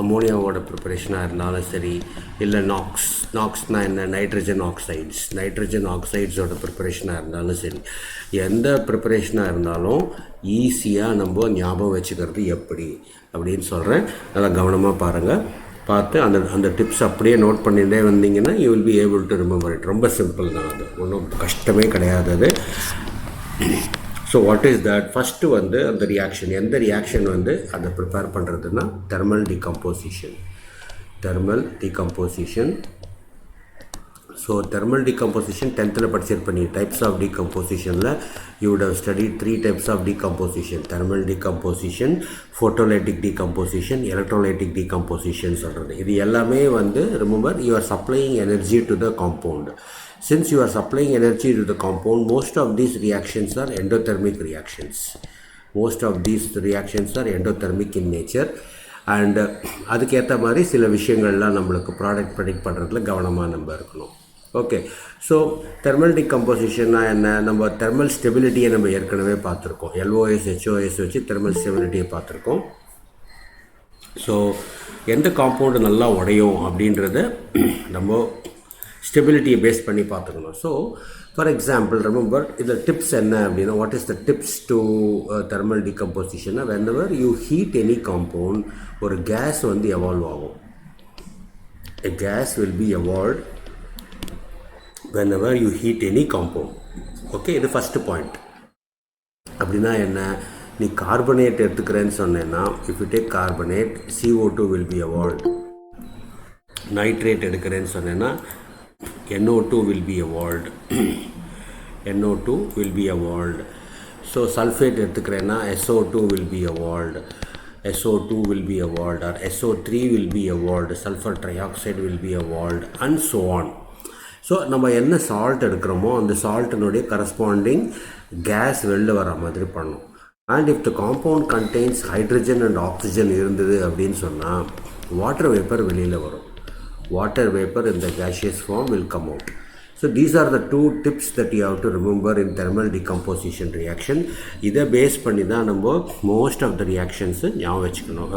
அமோனியாவோட ப்ரிப்பரேஷனாக இருந்தாலும் சரி, இல்லை நாக்ஸ்னால் என்ன, நைட்ரஜன் ஆக்சைட்ஸோட ப்ரிப்பரேஷனாக இருந்தாலும் சரி, எந்த ப்ரிப்பரேஷனாக இருந்தாலும் ஈஸியாக நம்ம ஞாபகம் வச்சுக்கிறது எப்படி அப்படின்னு சொல்கிறேன். நல்லா கவனமாக பாருங்கள். பார்த்து அந்த டிப்ஸ் அப்படியே நோட் பண்ணிகிட்டே வந்தீங்கன்னா you will be able to remember it. ரொம்ப சிம்பிள் தான், அது ஒன்றும் கஷ்டமே கிடையாது அது. So what is that? First வந்து அந்த ரியாக்ஷன், எந்த ரியாக்ஷன் வந்து அதை ப்ரிப்பேர் பண்ணுறதுன்னா thermal decomposition. So thermal decomposition 10th படிச்சிருப்பேன். டைப்ஸ் ஆஃப் டீகம்போசிஷனில் you would have studied 3 types of decomposition: thermal decomposition, photolytic decomposition, electrolytic decomposition சொல்கிறது. இது எல்லாமே வந்து remember, you are supplying energy to the compound. Since you are supplying energy to the compound, most of these reactions are endothermic reactions. In nature. And அதுக்கேற்ற மாதிரி சில விஷயங்கள்லாம் நம்மளுக்கு product predict பண்ணுறதுல கவனமாக நம்ம இருக்கணும். ஓகே, ஸோ தெர்மல் டிகம்போசிஷன்னா என்ன? நம்ம தெர்மல் ஸ்டெபிலிட்டியை நம்ம ஏற்கனவே பார்த்துருக்கோம். LOS HOS வச்சு தெர்மல் ஸ்டெபிலிட்டியை பார்த்துருக்கோம். ஸோ எந்த காம்பவுண்டு நல்லா உடையும் அப்படின்றத நம்ம ஸ்டெபிலிட்டியை பேஸ் பண்ணி பார்த்துக்கணும். ஸோ ஃபார் எக்ஸாம்பிள் ரிமெம்பர், இந்த டிப்ஸ் என்ன அப்படின்னா, what is the tips to thermal டிகம்போசிஷன்னா, whenever you heat any compound, ஒரு கேஸ் வந்து எவால்வ் ஆகும். A gas will be evolved whenever you heat any compound. Okay, இது ஃபஸ்ட்டு பாயிண்ட். அப்படின்னா என்ன? நீ கார்பனேட் எடுத்துக்கிறேன்னு சொன்னேன்னா, if you take carbonate, CO2 will be evolved. Nitrate எடுக்கிறேன்னு சொன்னேன்னா NO2 will be evolved. So sulfate எடுத்துக்கிறேன்னா SO2 will be evolved. Or SO3 will be evolved. Sulfur trioxide will be evolved, and so on. So நம்ம என்ன salt எடுக்கிறோமோ அந்த சால்ட்டினுடைய corresponding case வெளில வர மாதிரி பண்ணும். And if the compound contains hydrogen and oxygen இருந்தது அப்படின்னு சொன்னால் வாட்டர் வேப்பர் வெளியில் வரும். Water vapor in the gaseous form will come out. So these are the two tips that you have to remember in thermal decomposition reaction. இதை base பண்ணி தான் நம்ம most of the reactions ஞாபகம் வச்சுக்கணும்.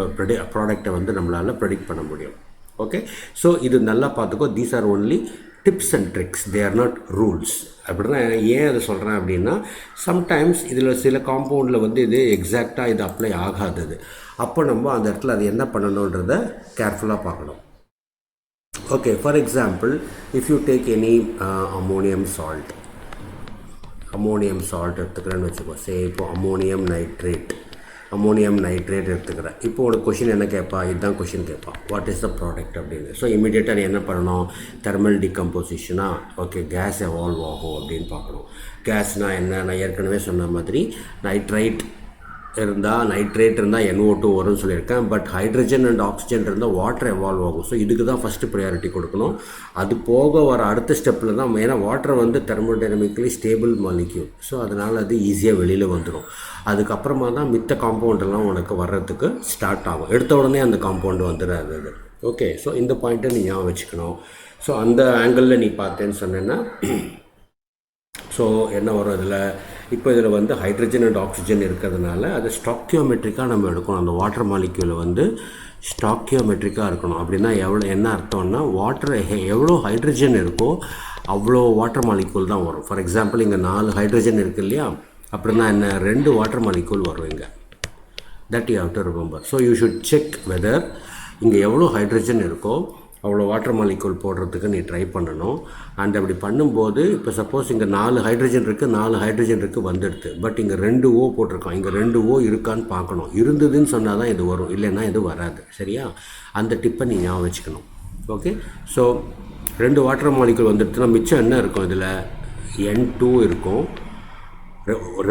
ப்ராடக்டை வந்து நம்மளால் ப்ரெடிக்ட் பண்ண முடியும். ஓகே, ஸோ இது நல்லா பார்த்துக்கோ. These are only tips and tricks, they are not rules. அப்படின்னா ஏன் அதை சொல்கிறேன் அப்படின்னா, சம்டைம்ஸ் இதில் சில காம்பவுண்டில் வந்து இது எக்ஸாக்டாக இது அப்ளை ஆகாதது. அப்போ நம்ம அந்த இடத்துல அது என்ன பண்ணணுன்றதை கேர்ஃபுல்லாக பார்க்கணும். Okay, for example, if you take any ammonium salt எடுத்துக்கிறேன்னு வச்சுக்கோ. சே இப்போ அம்மோனியம் நைட்ரேட் எடுத்துக்கிறேன். இப்போ ஒரு கொஷின் என்ன கேட்பா? இதுதான் கொஷின் கேட்பா, வாட் இஸ் த ப்ராடக்ட் அப்படின்னு. ஸோ இமீடியட்டாக நீ என்ன பண்ணணும்? தெர்மல் டிகம்போசிஷனா, ஓகே, கேஸ் எவால்வ் ஆகும் அப்படின்னு பார்க்கணும். கேஸ்னால் என்ன? நான் ஏற்கனவே சொன்ன மாதிரி நைட்ரேட் இருந்தால் NO2 வரும்னு சொல்லியிருக்கேன். பட் ஹைட்ரஜன் அண்ட் ஆக்சிஜன் இருந்தால் வாட்டர் எவால்வ் ஆகும். ஸோ இதுக்கு தான் ஃபஸ்ட்டு ப்ரையாரிட்டி கொடுக்கணும். அது போக வர அடுத்த ஸ்டெப்பில் தான், ஏன்னா வாட்டர் வந்து தெர்மோடைனமிக்கலி ஸ்டேபிள் மாலிக்யூல். ஸோ அதனால் அது ஈஸியாக வெளியில் வந்துடும். அதுக்கப்புறமா தான் மித்த காம்பவுண்டெல்லாம் உனக்கு வர்றதுக்கு ஸ்டார்ட் ஆகும். எடுத்த உடனே அந்த காம்பவுண்டு வந்துடாது அது. ஓகே, ஸோ இந்த பாயிண்ட்டை நீ ஞாபகம் வச்சுக்கணும். ஸோ அந்த ஆங்கிளில் நீ பார்த்தேன்னு சொன்னேன்னா, ஸோ என்ன வரும் இதில்? இப்போ இதில் வந்து ஹைட்ரஜன் அண்ட் ஆக்சிஜன் இருக்கிறதுனால அதை ஸ்டாக்கியோமெட்ரிக்காக நம்ம எடுக்கணும். அந்த வாட்டர் மாலிக்யூலை வந்து ஸ்டாக்கியோமெட்ரிக்காக இருக்கணும். அப்படின்னா என்ன அர்த்தம்னா, வாட்டர் எவ்வளோ ஹைட்ரஜன் இருக்கோ அவ்வளோ வாட்டர் மாலிக்யூல் தான் வரும். ஃபார் எக்ஸாம்பிள் இங்கே 4 ஹைட்ரஜன் இருக்குது இல்லையா? அப்படின்னா என்ன, 2 வாட்டர் மாலிக்யூல் வரும் இங்கே. That you have to remember. So you should check whether இங்கே எவ்வளோ ஹைட்ரஜன் இருக்கோ அவ்வளோ வாட்டர் மாலிக்யூல் போடுறதுக்கு நீ ட்ரை பண்ணணும். அண்ட் அப்படி பண்ணும்போது, இப்போ சப்போஸ் இங்கே 4 ஹைட்ரஜன் இருக்குது வந்துடுது. பட் இங்கே 2 O போட்டிருக்கோம். இங்கே 2 O இருக்கான்னு பார்க்கணும். இருந்ததுன்னு சொன்னால் தான் இது வரும், இல்லைன்னா இது வராது. சரியா? அந்த டிப்பை நீ ஞாபகம் வச்சுக்கணும். ஓகே, ஸோ 2 வாட்டர் மாலிக்யூல் வந்துடுதுன்னா மிச்சம் என்ன இருக்கும்? இதில் N2 இருக்கும்.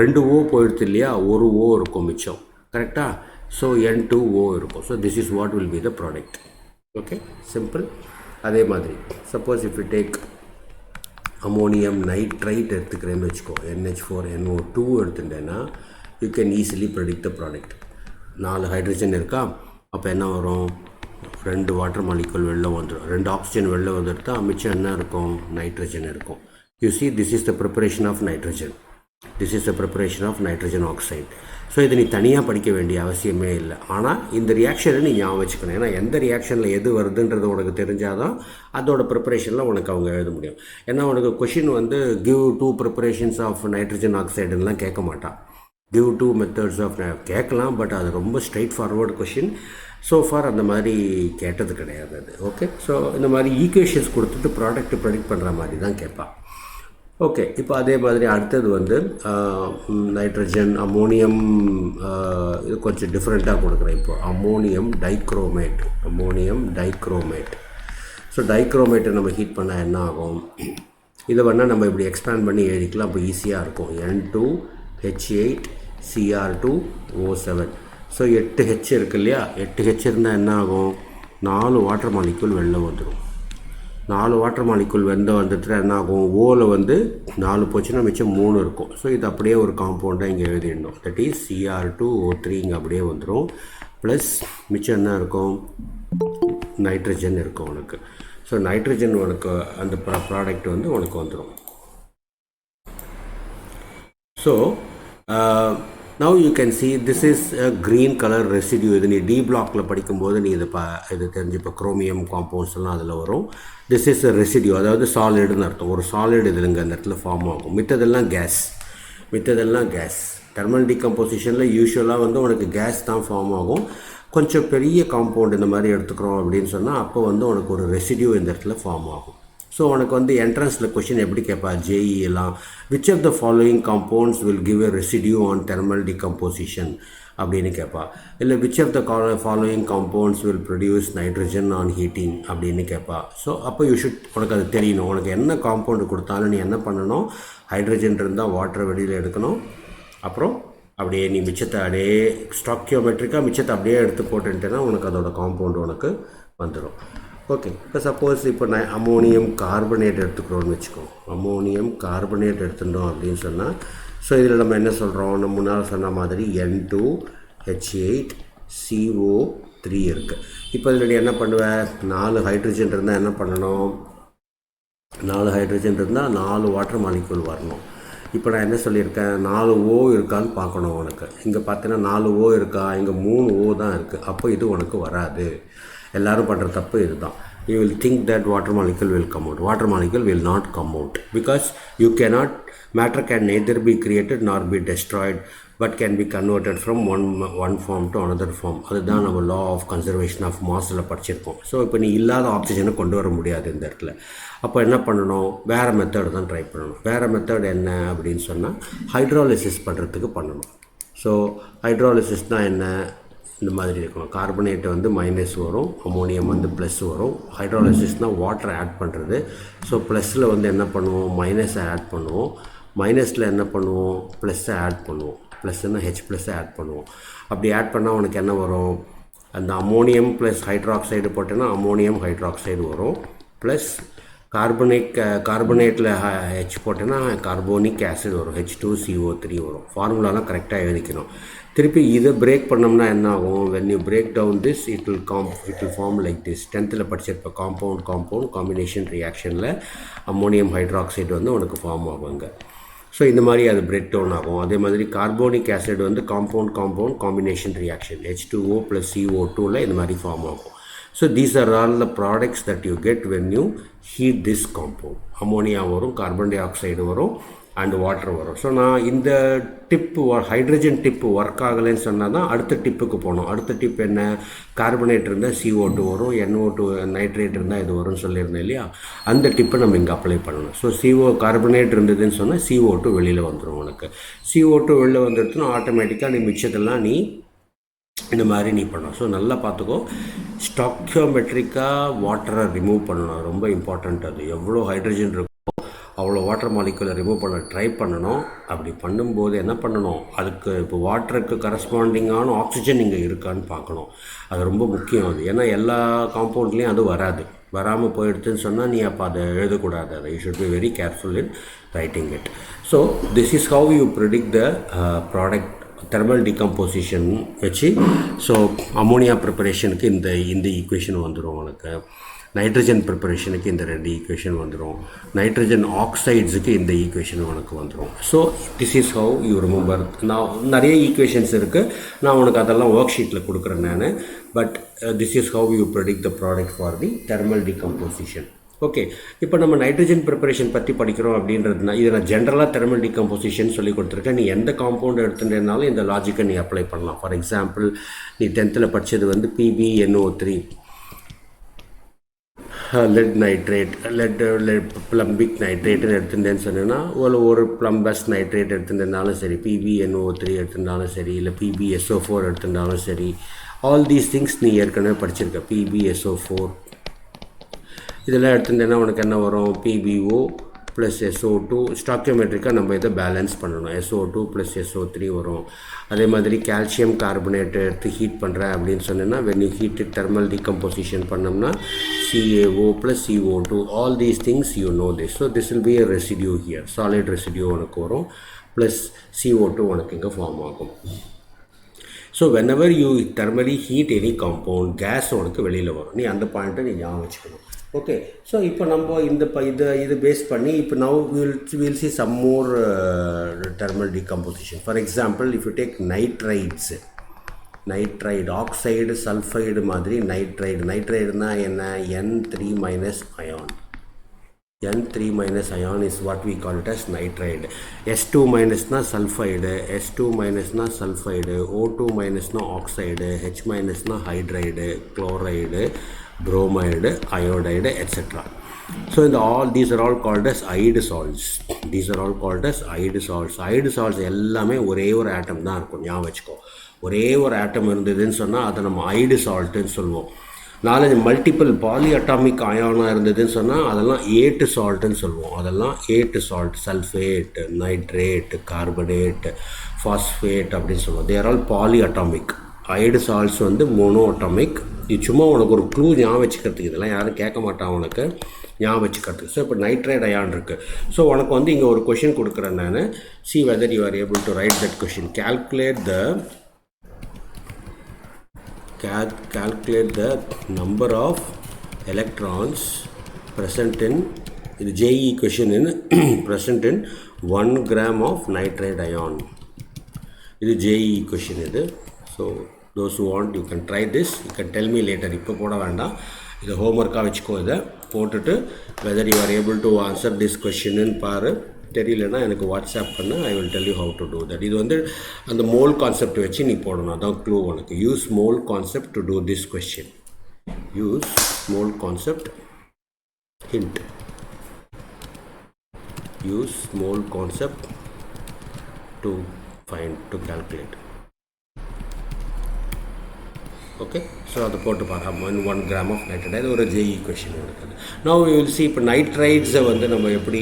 2 O போயிடுது இல்லையா? 1 O இருக்கும் மிச்சம். கரெக்டாக? ஸோ N2O இருக்கும். So this is what will be the product. Okay, simple. அதே மாதிரி suppose if you take ammonium nitrite எடுத்துக்கிறேன்னு வச்சுக்கோ, NH4NO2 எடுத்துட்டேன்னா you can easily predict the product. 4 hydrogen இருக்கா? அப்போ என்ன வரும்? 2 வாட்டர் மாலிக்யூல் வெளில வந்துடும். 2 ஆக்சிஜன் வெளில வந்துடுதா? மிச்சம் என்ன இருக்கும்? நைட்ரஜன் இருக்கும். You see, this is the preparation of nitrogen. This is the preparation of nitrogen oxide. So இதை நீ தனியாக படிக்க வேண்டிய அவசியமே இல்லை. ஆனால் இந்த ரியாக்ஷனை நீ ஞாபகம் வச்சுக்கணும். ஏன்னா எந்த ரியாக்ஷனில் எது வருதுன்றது உனக்கு தெரிஞ்சால் தான் அதோட ப்ரிப்பரேஷனில் உனக்கு அவங்க எழுத முடியும். ஏன்னா உனக்கு கொஷின் வந்து கிவ் 2 ப்ரிப்பரேஷன்ஸ் ஆஃப் நைட்ரஜன் ஆக்சைடுலாம் கேட்க மாட்டான். கிவ் 2 மெத்தட்ஸ் ஆஃப் கேட்கலாம், பட் அது ரொம்ப straight forward question. So for அந்த மாதிரி கேட்டது கிடையாது அது. ஓகே, ஸோ இந்த மாதிரி ஈக்குவேஷன்ஸ் கொடுத்துட்டு ப்ராடக்ட் ப்ரெடிக்ட் பண்ணுற மாதிரி தான் கேட்பான். ஓகே, இப்போ அதே மாதிரி அடுத்தது வந்து நைட்ரஜன் அமோனியம், இது கொஞ்சம் டிஃப்ரெண்ட்டாக கொடுக்குறேன். இப்போ அமோனியம் டைக்ரோமேட். ஸோ டைக்ரோமேட்டை நம்ம ஹீட் பண்ணால் என்ன ஆகும்? இதை வேணால் நம்ம இப்படி எக்ஸ்பேண்ட் பண்ணி எழுதிக்கலாம். அப்போ ஈஸியாக இருக்கும். N2H8Cr2O7. ஸோ 8H இருக்குது இல்லையா? 8H இருந்தால் என்ன ஆகும்? 4 வாட்டர் மாலிக்யூல் வெளில வந்துடும். 4 வாட்டர் மாலிக்யூல் வந்துட்டு என்ன ஆகும்? ஓவில் வந்து 4 போச்சுன்னா மிச்சம் 3 இருக்கும். ஸோ இது அப்படியே ஒரு காம்பவுண்டாக இங்கே எழுதிடணும். தட் இஸ் Cr2O3 இங்கே அப்படியே வந்துடும். ப்ளஸ் மிச்சம் என்ன இருக்கும்? நைட்ரஜன் இருக்கும் உனக்கு. ஸோ நைட்ரஜன் உனக்கு அந்த ப்ராடக்ட் வந்து உனக்கு வந்துடும். So now you can see this is a green color residue. இது நீ டி பிளாக்கில் படிக்கும்போது நீ இது தெரிஞ்சுப்போ. குரோமியம் காம்பவுண்ட்ஸ் எல்லாம் அதில் வரும். திஸ் இஸ் a residue, அதாவது சாலிடுன்னு அர்த்தம். ஒரு சாலிட் இதுங்க அந்த இடத்துல ஃபார்ம் ஆகும். மித்ததெல்லாம் கேஸ். தெர்மல் டிகம்போசிஷனில் யூஸ்வலாக வந்து உனக்கு கேஸ் தான் ஃபார்ம் ஆகும். கொஞ்சம் பெரிய காம்பவுண்ட் இந்த மாதிரி எடுத்துக்கிறோம் அப்படின்னு சொன்னால் அப்போ வந்து உனக்கு ஒரு ரெசிடியூ இந்த இடத்துல ஃபார்ம் ஆகும். ஸோ உனக்கு வந்து என்ட்ரன்ஸில் கொஷின் எப்படி கேட்பா? ஜேஇ எல்லாம் which of the following compounds will give a residue on thermal decomposition அப்படின்னு கேட்பா. இல்லை which of the following compounds will produce nitrogen on heating அப்படின்னு கேட்பா. ஸோ அப்போ உனக்கு அது தெரியணும். உனக்கு என்ன காம்பவுண்டு கொடுத்தாலும் நீ என்ன பண்ணணும்? ஹைட்ரஜன் இருந்தால் வாட்டரை வெளியில் எடுக்கணும். அப்புறம் அப்படியே நீ மிச்சத்தை அப்படியே ஸ்டாக்கியோமெட்ரிக்காக மிச்சத்தை அப்படியே எடுத்து போட்டுட்டேன்னா உனக்கு அதோட காம்பவுண்டு உனக்கு வந்துடும். ஓகே, இப்போ சப்போஸ் இப்போ நான் அமோனியம் கார்பனேட் எடுத்துக்கிறோன்னு வச்சுக்கோ. அமோனியம் கார்பனேட் எடுத்துட்டோம் அப்படின்னு சொன்னால், ஸோ இதில் நம்ம என்ன சொல்கிறோம்? நம்ம முன்னால் சொன்ன மாதிரி N2H8CO3 இருக்குது. இப்போ இதில் நீ என்ன பண்ணுவேன்? 4 ஹைட்ரஜன் இருந்தால் என்ன பண்ணணும்? 4 ஹைட்ரஜன் இருந்தால் 4 வாட்டர் மாலிக்யூல் வரணும். இப்போ நான் என்ன சொல்லியிருக்கேன்? 4 O இருக்கான்னு பார்க்கணும் உனக்கு. இங்கே பார்த்தீங்கன்னா 4 O இருக்கா? இங்கே 3 O தான் இருக்குது. அப்போ இது உனக்கு வராது. எல்லோரும் பண்ணுற தப்பு இதுதான். You will think that water molecule will come out. Water molecule will not come out because matter can neither be created nor be destroyed but can be converted from one form to another form. அதுதான் நம்ம law of conservation of massல படிச்சிருக்கோம். So இப்போ நீ இல்லாத ஆக்சிஜனை கொண்டு வர முடியாது இந்த இடத்துல. அப்போ என்ன பண்ணணும்? வேறு மெத்தட் தான் ட்ரை பண்ணணும். வேறு மெத்தட் என்ன அப்படின்னு சொன்னால் ஹைட்ராலிசிஸ் பண்ணுறதுக்கு பண்ணணும். ஸோ ஹைட்ராலிசிஸ்னால் என்ன? இந்த மாதிரி இருக்கணும். கார்பனேட் வந்து மைனஸ் வரும், அமோனியம் வந்து ப்ளஸ் வரும். ஹைட்ராலிசிஸ்னால் வாட்டரை ஆட் பண்ணுறது. ஸோ ப்ளஸில் வந்து என்ன பண்ணுவோம்? மைனஸை ஆட் பண்ணுவோம். மைனஸில் என்ன பண்ணுவோம்? ப்ளஸ்ஸை ஆட் பண்ணுவோம். ப்ளஸ்ன்னா H+ஸை ஆட் பண்ணுவோம். அப்படி ஆட் பண்ணால் உனக்கு என்ன வரும்? அந்த அமோனியம் ப்ளஸ் ஹைட்ராக்சைடு போட்டேன்னா அமோனியம் ஹைட்ராக்சைடு வரும். ப்ளஸ் கார்பனேட்டில் H போட்டேன்னா கார்போனிக் ஆசிட் வரும். H2CO3 வரும். ஃபார்முலாலாம் கரெக்டாக எழுதிக்கணும். திருப்பி இதை பிரேக் பண்ணோம்னா என்ன ஆகும்? when you break down this it will form like this. 10th படிச்சிருப்ப காம்பவுண்ட் காம்பினேஷன் ரியாக்ஷனில் அம்மோனியம் ஹைட்ராக்சைடு வந்து உனக்கு ஃபார்ம் ஆகுங்க. ஸோ இந்த மாதிரி அது பிரேக் டவுன் ஆகும். அதே மாதிரி கார்போனிக் ஆசிட் வந்து காம்பவுண்ட் காம்பினேஷன் ரியாக்ஷன் H2O + CO2ல இந்த மாதிரி ஃபார்ம் ஆகும். So these are all the products that you get when you heat this compound. Ammonia வரும், கார்பன் டை ஆக்சைடு வரும், அண்ட் வாட்டர் வரும். ஸோ நான் இந்த ஹைட்ரஜன் டிப்பு ஒர்க் ஆகலைன்னு சொன்னால் தான் அடுத்த டிப்புக்கு போகணும். அடுத்த டிப் என்ன? கார்பனேட் இருந்தால் CO2 வரும், NO2 நைட்ரேட் இருந்தால் இது வரும்னு சொல்லியிருந்தேன் இல்லையா? அந்த டிப்பை நம்ம இங்கே அப்ளை பண்ணணும். ஸோ கார்பனேட் இருந்ததுன்னு சொன்னால் CO2 வெளியில் வந்துடும். உனக்கு CO2 வெளியில் வந்துடுச்சுன்னா ஆட்டோமேட்டிக்காக நீ மிச்சத்தெல்லாம் நீ இந்த மாதிரி நீ பண்ணணும். ஸோ நல்லா பார்த்துக்கோ. ஸ்டாக்கியோமெட்ரிக்காக வாட்டரை ரிமூவ் பண்ணணும். ரொம்ப இம்பார்ட்டண்ட். அது எவ்வளோ ஹைட்ரஜன் இருக்கோ அவ்வளோ வாட்டர் மாலிக்யூலை ரிமூவ் பண்ண ட்ரை பண்ணணும். அப்படி பண்ணும்போது என்ன பண்ணணும்? அதுக்கு இப்போ வாட்டருக்கு கரஸ்பாண்டிங்கான ஆக்சிஜன் இங்கே இருக்கான்னு பார்க்கணும். அது ரொம்ப முக்கியம். அது ஏன்னா எல்லா காம்பவுண்ட்லேயும் அது வராமல் போயிடுச்சுன்னு சொன்னால் நீ அப்போ அதை எழுதக்கூடாது. அதை you should be very careful in writing it. So this is how you predict the product thermal decomposition வச்சு. ஸோ அமோனியா ப்ரிப்பரேஷனுக்கு இந்த ஈக்குவேஷன் வந்துடும் உனக்கு. நைட்ரஜன் ப்ரிப்பரேஷனுக்கு இந்த 2 ஈக்குவேஷன் வந்துடும், நைட்ரஜன் ஆக்சைட்ஸுக்கு இந்த ஈக்குவேஷன் உனக்கு வந்துடும். So this is how you remember. நான் நிறைய ஈக்குவேஷன்ஸ் இருக்குது, நான் உனக்கு அதெல்லாம் ஒர்க் ஷீட்டில் கொடுக்குறேன் நான். But this is how you predict the product for the thermal decomposition. Okay, இப்போ நம்ம நைட்ரஜன் ப்ரிப்பரேஷன் பற்றி படிக்கிறோம் அப்படின்றதுனா இது நான் ஜென்ரலாக தெர்மல் டிகம்போசிஷன் சொல்லி கொடுத்துருக்கேன். நீ எந்த காம்பவுண்ட் எடுத்துட்டேனாலும் இந்த லாஜிக்கை நீ அப்ளை பண்ணலாம். ஃபார் எக்ஸாம்பிள், நீ 10th படித்தது வந்து PbNO3 லெட் நைட்ரேட், லெட் ப்ளம்பிக் நைட்ரேட்டுன்னு எடுத்துட்டேன்னு சொன்னேன்னா, ஒரு ப்ளம்பஸ் நைட்ரேட் எடுத்துட்டேனாலும் சரி, PbNO3 எடுத்துட்டாலும் சரி, இல்லை PbSO4 எடுத்துட்டாலும் சரி, ஆல் தீஸ் திங்ஸ் நீ ஏற்கனவே படிச்சிருக்க. PbSO4 இதெல்லாம் எடுத்துட்டேன்னா உனக்கு என்ன வரும்? PbO plus SO2. ஸ்டாக்கியோமெட்ரிக்காக நம்ம இதை பேலன்ஸ் பண்ணணும். SO2 ப்ளஸ் SO3 வரும். அதே மாதிரி கால்சியம் கார்பனேட் எடுத்து ஹீட் பண்ணுறேன் அப்படின்னு சொன்னேன்னா, when you heat thermal decomposition பண்ணோம்னா CaO plus CO2, all these things you know this. So this will be a residue here, solid residue உனக்கு வரும், ப்ளஸ் CO2 உனக்கு இங்கே ஃபார்ம் ஆகும். So whenever you thermally heat any compound, gas உனக்கு வெளியில் வரும். நீ அந்த பாயிண்ட்டை நீ ஞாபகம் வச்சுக்கணும். ஓகே, ஸோ இப்போ நம்ம இது பேஸ் பண்ணி இப்போ now we'll see some more thermal decomposition. For example, if you take nitrides, nitride oxide sulphide மாதிரி நைட்ரைடுனா என்ன? N3 minus ion. N3 minus ion is what we call it as nitride. S2 minus na sulfide, S2 minus na sulfide, O2 minus na oxide, H minus na hydride, chloride, bromide, iodide, etc. So these are all called as ide salts. These are all called as ide salts. Ide salts எல்லாமே ஒரே ஒரு ஆட்டம் தான் இருக்கும், ஞாபகம் வச்சுக்கோ. ஒரே ஒரு ஆட்டம் இருந்ததுன்னு சொன்னால் அதை நம்ம ஐடு சால்ட்டுன்னு சொல்லுவோம். 4 மல்டிபிள் பாலி அட்டாமிக் அயானாக இருந்ததுன்னு சொன்னால் அதெல்லாம் 8 சால்ட்டுன்னு சொல்லுவோம். அதெல்லாம் 8 salt, sulphate, nitrate, carbonate, phosphate அப்படின்னு சொல்லுவோம். தேர் ஆல் பாலி அட்டாமிக். ஐடு சால்ட்ஸ் வந்து மோனோ அட்டாமிக். இது சும்மா உனக்கு ஒரு க்ளூ ஞாபகம் வச்சுக்கிறதுக்கு, இதெல்லாம் யாரும் கேட்க மாட்டான் உனக்கு ஞாபகம் வச்சுக்கிறதுக்கு. ஸோ இப்போ நைட்ரைட் அயான் இருக்குது. ஸோ உனக்கு வந்து இங்கே ஒரு கொஷின் கொடுக்குறேன் நான். see whether you are able to write that question. Calculate the number of electrons present in the JEE question in present in 1 gram of nitride ion. This is JEE question. So those who want, you can try this. You can tell me later. இப்போ போட வேண்டாம், இது ஹோம்ஒர்க்காக வச்சுக்கோ. இதை போட்டுட்டு whether you are able to answer this question ன்னு பாரு. தெரியலனா எனக்கு வாட்ஸ்அப் பண்ண, I will tell you how to do that. இது வந்து அந்த மோல் கான்செப்ட் வச்சு நீ போடணும். அதான் க்ளூ உனக்கு. Use mole concept to do this question. Use mole concept hint. Use mole concept to calculate. Okay, so அதை போட்டு பாருங்க. 1 gram of nitride, அது ஒரு JEE கொஷின் இருக்குது. now we will see இப்போ நைட்ரைட்ஸை வந்து நம்ம எப்படி,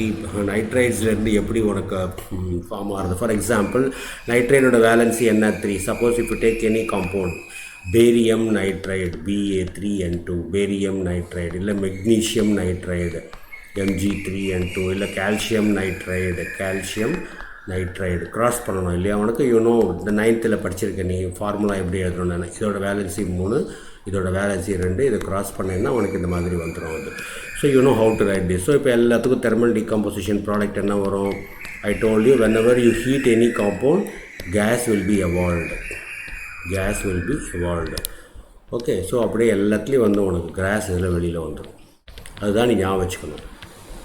நைட்ரைட்ஸ்லேருந்து எப்படி உனக்கு ஃபார்ம் ஆகுது. ஃபார் எக்ஸாம்பிள், நைட்ரைடோட வேலன்சி NH3. சப்போஸ் இப்போ take any compound, barium nitride Ba3N2, barium nitride, இல்லை மெக்னீஷியம் நைட்ரைடு Mg3N2, இல்லை கால்சியம் நைட்ரைடு நைட்ரைடு கிராஸ் பண்ணணும் இல்லையா உனக்கு. யூனோ இந்த 9th படிச்சிருக்க நீ ஃபார்முலா எப்படி எழுதணும்னு. இதோட வேலன்சி 3, இதோட வேலன்சி 2, இதை கிராஸ் பண்ணேன்னா உனக்கு இந்த மாதிரி வந்துடும் அது. So you know how to right this. So இப்போ எல்லாத்துக்கும் தெர்மல் டிகம்போசிஷன் ப்ராடக்ட் என்ன வரும்? ஐ told you, whenever you heat any compound, gas will be evolved. Okay, so அப்படியே எல்லாத்துலேயும் வந்து உனக்கு கேஸ் இதில் வெளியில் வந்துடும். அதுதான் நீ ஞாபகம் வச்சுக்கணும்.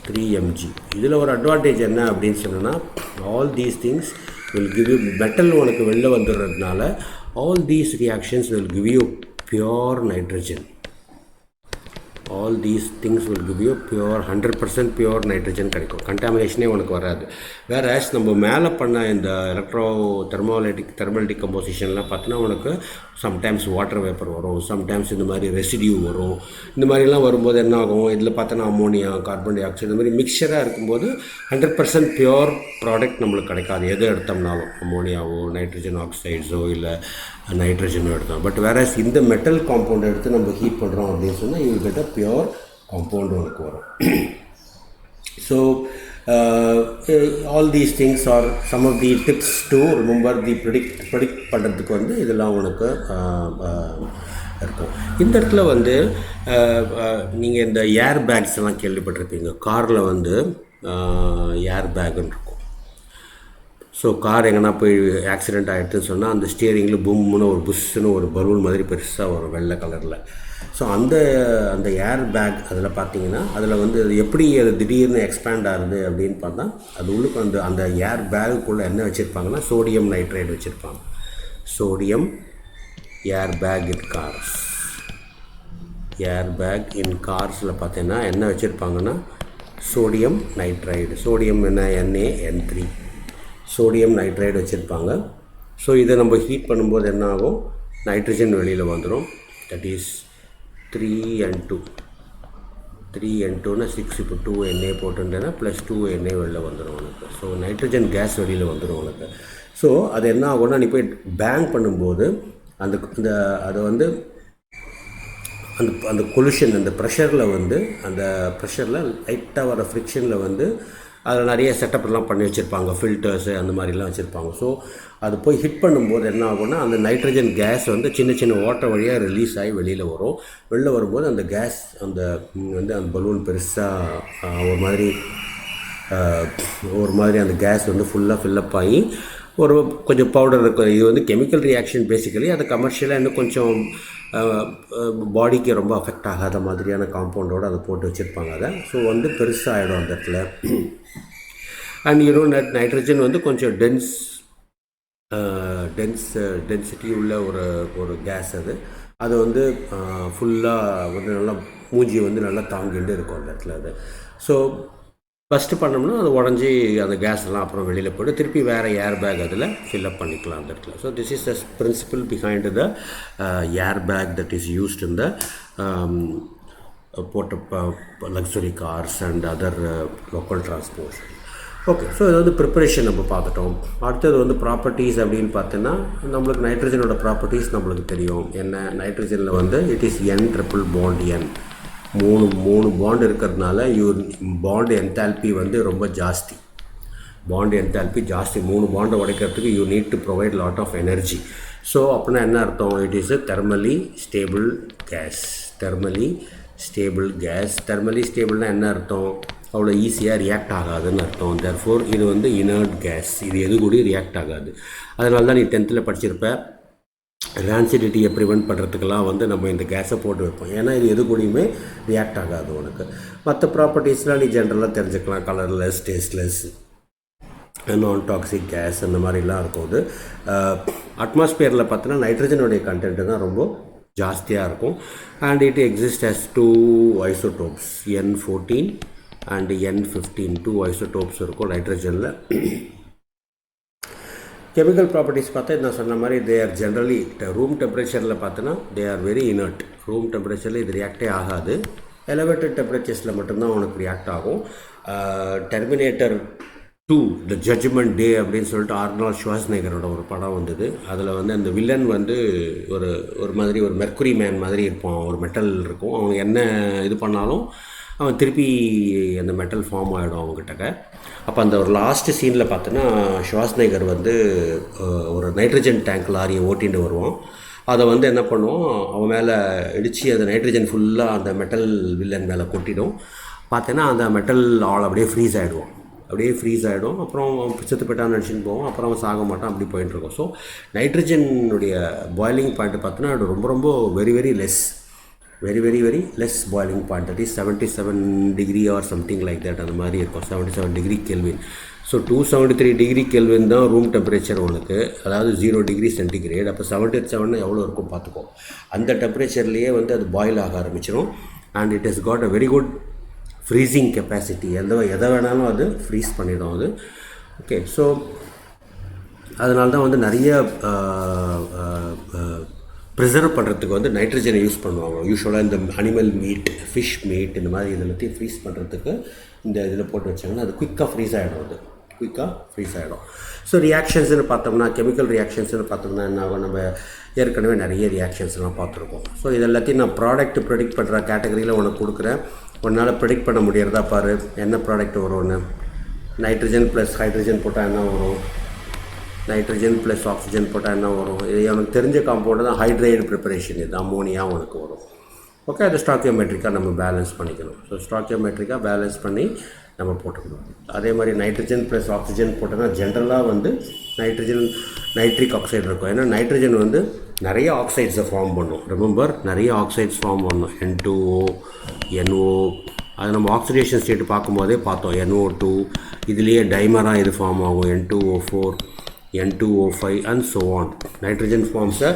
3mg. இதில் ஒரு அட்வான்டேஜ் என்ன அப்படின்னு சொன்னோன்னா, all these things will give you, metal உனக்கு வெளில வந்துடுறதுனால all these reactions will give you pure nitrogen. all these things will give you pure 100% pure nitrogen கிடைக்கும். கண்டாமினேஷனே உனக்கு வராது. வேறஸ் நம்ம மேலே பண்ண இந்த தெர்மல் டிகம்போசிஷன்லாம் பார்த்தீங்கன்னா உனக்கு சம்டைம்ஸ் வாட்டர் வேப்பர் வரும், சம்டைம்ஸ் இந்த மாதிரி ரெசிடியூ வரும். இந்த மாதிரிலாம் வரும்போது என்ன ஆகும், இதில் பார்த்தோன்னா அமோனியா, கார்பன் டை ஆக்சைடு, இந்த மாதிரி மிக்சராக இருக்கும்போது 100% பியோர் ப்ராடக்ட் நம்மளுக்கு கிடைக்காது. எது எடுத்தோம்னாலும் அமோனியாவோ நைட்ரஜன் ஆக்சைட்ஸோ இல்லை நைட்ரஜனோ எடுத்தோம். பட் வேறஸ் இந்த மெட்டல் காம்பவுண்ட் எடுத்து நம்ம ஹீட் பண்ணுறோம் அப்படின்னு சொன்னால் you will get a pure compound உனக்கு வரும். So all these things are some of the tips to remember the predict பண்ணுறதுக்கு வந்து இதெல்லாம் உனக்கு இருக்கும். இந்த இடத்துல வந்து நீங்கள் இந்த ஏர் பேக்ஸ் எல்லாம் கேள்விப்பட்டிருப்பீங்க. காரில் வந்து ஏர் பேக்குன்னு இருக்கும். ஸோ கார் எங்கன்னா போய் ஆக்சிடெண்ட் ஆகிடுதுன்னு சொன்னால் அந்த ஸ்டியரிங்கில் பும்முன்னு ஒரு புஷ்ஷுன்னு ஒரு பலூன் மாதிரி பெருசாக ஒரு வெள்ளை கலரில். ஸோ அந்த ஏர் பேக் அதில் பார்த்தீங்கன்னா அதில் வந்து அது எப்படி அது திடீர்னு எக்ஸ்பேண்ட் ஆகுது அப்படின்னு பார்த்தா அது உள்ளுக்கு அந்த ஏர் பேக்குள்ளே என்ன வச்சுருப்பாங்கன்னா சோடியம் நைட்ரைடு வச்சுருப்பாங்க. Sodium air bag in cars. Air bag in கார்ஸில் பார்த்தீங்கன்னா என்ன வச்சுருப்பாங்கன்னா சோடியம் நைட்ரைடு. சோடியம் என்ன NaN3 சோடியம் நைட்ரைடு வச்சுருப்பாங்க. ஸோ இதை நம்ம ஹீட் பண்ணும்போது என்ன ஆகும், நைட்ரஜன் வெளியில் வந்துடும். That is 3N2. 3N2னா 6. இப்போ 2Na போட்டுட்டேன்னா ப்ளஸ் 2Na வெளில வந்துடும் உனக்கு. ஸோ நைட்ரஜன் கேஸ் வெளியில் வந்துடும் உனக்கு. ஸோ அது என்ன ஆகும்னா நீ போய் பேங் பண்ணும்போது அதை வந்து அந்த கொலிஷன் அந்த ப்ரெஷரில் வந்து அந்த ப்ரெஷரில் லைட்டாக வர ஃப்ரிக்ஷனில் வந்து அதில் நிறைய செட்டப்லாம் பண்ணி வச்சுருப்பாங்க, ஃபில்டர்ஸு அந்த மாதிரிலாம் வச்சுருப்பாங்க. ஸோ அது போய் ஹிட் பண்ணும்போது என்ன ஆகும்னா அந்த நைட்ரஜன் கேஸ் வந்து சின்ன சின்ன ஓட்டை வழியாக ரிலீஸ் ஆகி வெளியில் வரும். வெளில வரும்போது அந்த கேஸ் அந்த பலூன் பெருசாக ஒரு மாதிரி அந்த கேஸ் வந்து ஃபுல்லாக ஃபில்லப் ஆகி ஒரு கொஞ்சம் பவுடர் இருக்கும். இது வந்து கெமிக்கல் ரியாக்ஷன் பேசிக்கலி. அது கமர்ஷியலாக இன்னும் கொஞ்சம் பாடிக்கு ரொம்ப அஃபெக்ட் ஆகாத மாதிரியான காம்பவுண்டோடு அதை போட்டு வச்சுருப்பாங்க. அதை ஸோ வந்து பெருசாகிடும் அந்த இடத்துல. அண்ட் நைட்ரஜன் வந்து கொஞ்சம் டென்சிட்டி உள்ள ஒரு கேஸ். அது வந்து ஃபுல்லாக வந்து நல்லா மூஞ்சி வந்து நல்லா தாங்கிட்டு இருக்கும் அந்த இடத்துல. அது ஸோ ஃபஸ்ட்டு பண்ணோம்னா அது உடஞ்சி அந்த கேஸ் எல்லாம் அப்புறம் வெளியில் போய்ட்டு திருப்பி வேறு ஏர் பேக் அதில் ஃபில்அப் பண்ணிக்கலாம் அந்த இடத்துல. So this is the principle behind the air bag that is used in the luxury cars and other local transports. Okay, so இது வந்து ப்ரிப்பரேஷன் நம்ம பார்த்துட்டோம். அடுத்தது வந்து ப்ராப்பர்ட்டிஸ் அப்படின்னு பார்த்தோன்னா நம்மளுக்கு நைட்ரஜனோட ப்ராப்பர்ட்டிஸ் நம்மளுக்கு தெரியும். என்ன, நைட்ரஜனில் வந்து இட் இஸ் N+N. மூணு பாண்ட் இருக்கிறதுனால பாண்ட் என்தால்பி வந்து ரொம்ப ஜாஸ்தி. மூணு பாண்டை உடைக்கிறதுக்கு you need to provide lot of energy. So அப்படின்னா என்ன அர்த்தம், it is a thermally stable gas. Thermally ஸ்டேபிள்னால் என்ன அர்த்தம், அவ்வளோ ஈஸியாக ரியாக்ட் ஆகாதுன்னு அர்த்தம். தேர்ஃபோர் இது வந்து இனர்ட் கேஸ். இது எது கூட ரியாக்ட் ஆகாது. அதனால தான் நீ 10th படிச்சிருப்ப ரான்சிடிட்டியை ப்ரிவெண்ட் பண்ணுறதுக்கெல்லாம் வந்து நம்ம இந்த கேஸை போட்டு வைப்போம். ஏன்னா இது எது கூடயுமே ரியாக்ட் ஆகாது உனக்கு. மற்ற ப்ராப்பர்ட்டிஸ்லாம் நீ ஜென்ரலாக தெரிஞ்சுக்கலாம். கலர்லெஸ், டேஸ்ட்லெஸ், நான் டாக்ஸிக் கேஸ் அந்த மாதிரிலாம் இருக்கும். அட்மாஸ்பியரில் பார்த்தோன்னா நைட்ரஜனுடைய கண்டென்ட்டு தான் ரொம்ப ஜாஸ்தியாக இருக்கும். And it exist as 2 isotopes, N14 and N15. 2 isotopes இருக்கும் நைட்ரஜனில். கெமிக்கல் ப்ராப்பர்ட்டிஸ் பார்த்தா நான் சொன்ன மாதிரி தே ஆர் ஜென்ரலி ரூம் டெம்பரேச்சரில் பார்த்தோன்னா they are very inert. Room டெம்பரேச்சரில் இது ரியாக்டே ஆகாது. எலவேட்டட் டெம்பரேச்சர்ஸில் மட்டும்தான் உனக்கு ரியாக்ட் ஆகும். டெர்மினேட்டர் 2 த ஜட்ஜ்மெண்ட் டே அப்படின்னு சொல்லிட்டு ஆர்னால்ட் ஷ்வார்ஸ்நெகரோட ஒரு படம் வந்தது. அதில் வந்து அந்த வில்லன் வந்து ஒரு மாதிரி ஒரு மெர்க்குரி மேன் மாதிரி இருப்பான். ஒரு மெட்டல் இருக்கும். அவங்க என்ன இது பண்ணாலும் அவன் திருப்பி அந்த மெட்டல் ஃபார்ம் ஆகிடும் அவங்ககிட்ட. அப்போ அந்த ஒரு லாஸ்ட்டு சீனில் பார்த்தோன்னா ஷ்வார்ஸ்நெகர் வந்து ஒரு நைட்ரஜன் டேங்க் லாரியை ஓட்டிகிட்டு வருவான். அதை வந்து என்ன பண்ணுவோம், அவன் மேலே இடித்து அந்த நைட்ரஜன் ஃபுல்லாக அந்த மெட்டல் வில்லன் மேலே கொட்டிடும். பார்த்தோன்னா அந்த மெட்டல் ஆள் அப்படியே ஃப்ரீஸ் ஆகிடும். அப்புறம் செத்து போய்ட்டான்னு நினச்சின்னு போவோம். அப்புறம் அவன் சாக மாட்டான். அப்படி போயிட்டுருக்கோம். ஸோ நைட்ரஜனுடைய பாய்லிங் பாயிண்ட்டு பார்த்தோன்னா அது ரொம்ப ரொம்ப very very less boiling point. That is 77 degree or something like that. அந்த மாதிரி இருக்கும். 77 degree kelvin. So 273 degree kelvin தான் ரூம் டெம்பரேச்சர் உனக்கு, அதாவது 0 டிகிரி சென்டிகிரேட். அப்போ 77 எவ்வளோ இருக்கும் பார்த்துக்கோ. அந்த டெம்பரேச்சர்லேயே வந்து அது பாயில் ஆக ஆரம்பிச்சிடும். And it has got a very good freezing capacity. எதை வேணாலும் அது ஃப்ரீஸ் பண்ணிடும் அது. ஓகே, ஸோ அதனால தான் வந்து நிறைய ப்ரிசர்வ் பண்ணுறதுக்கு வந்து நைட்ரஜனை யூஸ் பண்ணுவாங்க. யூஸ்வலாக இந்த அனிமல் மீட், ஃபிஷ் மீட் இந்த மாதிரி இதில் எல்லாத்தையும் ஃப்ரீஸ் பண்ணுறதுக்கு இந்த இதில் போட்டு வச்சாங்கன்னா அது குயிக்காக ஃப்ரீஸ் ஆகிடும். ஸோ ரியாக்ஷன்ஸ்னு பார்த்தோம்னா, கெமிக்கல் ரியாக்ஷன்ஸ்னு பார்த்தோம்னா என்ன ஆகும், நம்ம ஏற்கனவே நிறைய ரியாக்ஷன்ஸ்லாம் பார்த்துருக்கோம். ஸோ இது எல்லாத்தையும் நான் ப்ராடக்ட் ப்ரெடிக்ட் பண்ணுற கேட்டகரியில் உனக்கு கொடுக்குறேன். உன்னால் ப்ரெடிக்ட் பண்ண முடியறதா பாரு. என்ன ப்ராடக்ட் வரும்னு. நைட்ரஜன் ப்ளஸ் ஹைட்ரஜன் போட்டால் என்ன வரும், நைட்ரஜன் ப்ளஸ் ஆக்சிஜன் போட்டால் என்ன வரும்? இது எனக்கு தெரிஞ்ச காம்பவுண்டு தான் ஹைட்ரைடு ப்ரிப்பரேஷன், இது அமோனியா உனக்கு வரும். ஓகே, அது ஸ்டாக்கியோமெட்ரிக்காக நம்ம பேலன்ஸ் பண்ணிக்கணும். ஸோ ஸ்டாக்கியோமெட்ரிக்காக பேலன்ஸ் பண்ணி நம்ம போட்டுக்கணும். அதே மாதிரி நைட்ரஜன் ப்ளஸ் ஆக்சிஜன் போட்டோன்னா ஜென்ரலாக வந்து நைட்ரிக் ஆக்சைடு இருக்கும். ஏன்னா நைட்ரஜன் வந்து நிறைய ஆக்சைட்ஸை ஃபார்ம் பண்ணும். ரிமெம்பர், நிறைய ஆக்சைட்ஸ் ஃபார்ம் பண்ணும். N2O, NO, அது நம்ம ஆக்சிடேஷன் ஸ்டேட்டு பார்க்கும்போதே பார்த்தோம். NO2, இதுலேயே டைமராக இது ஃபார்ம் ஆகும். N2O4, N2O5 and so on. Nitrogen forms a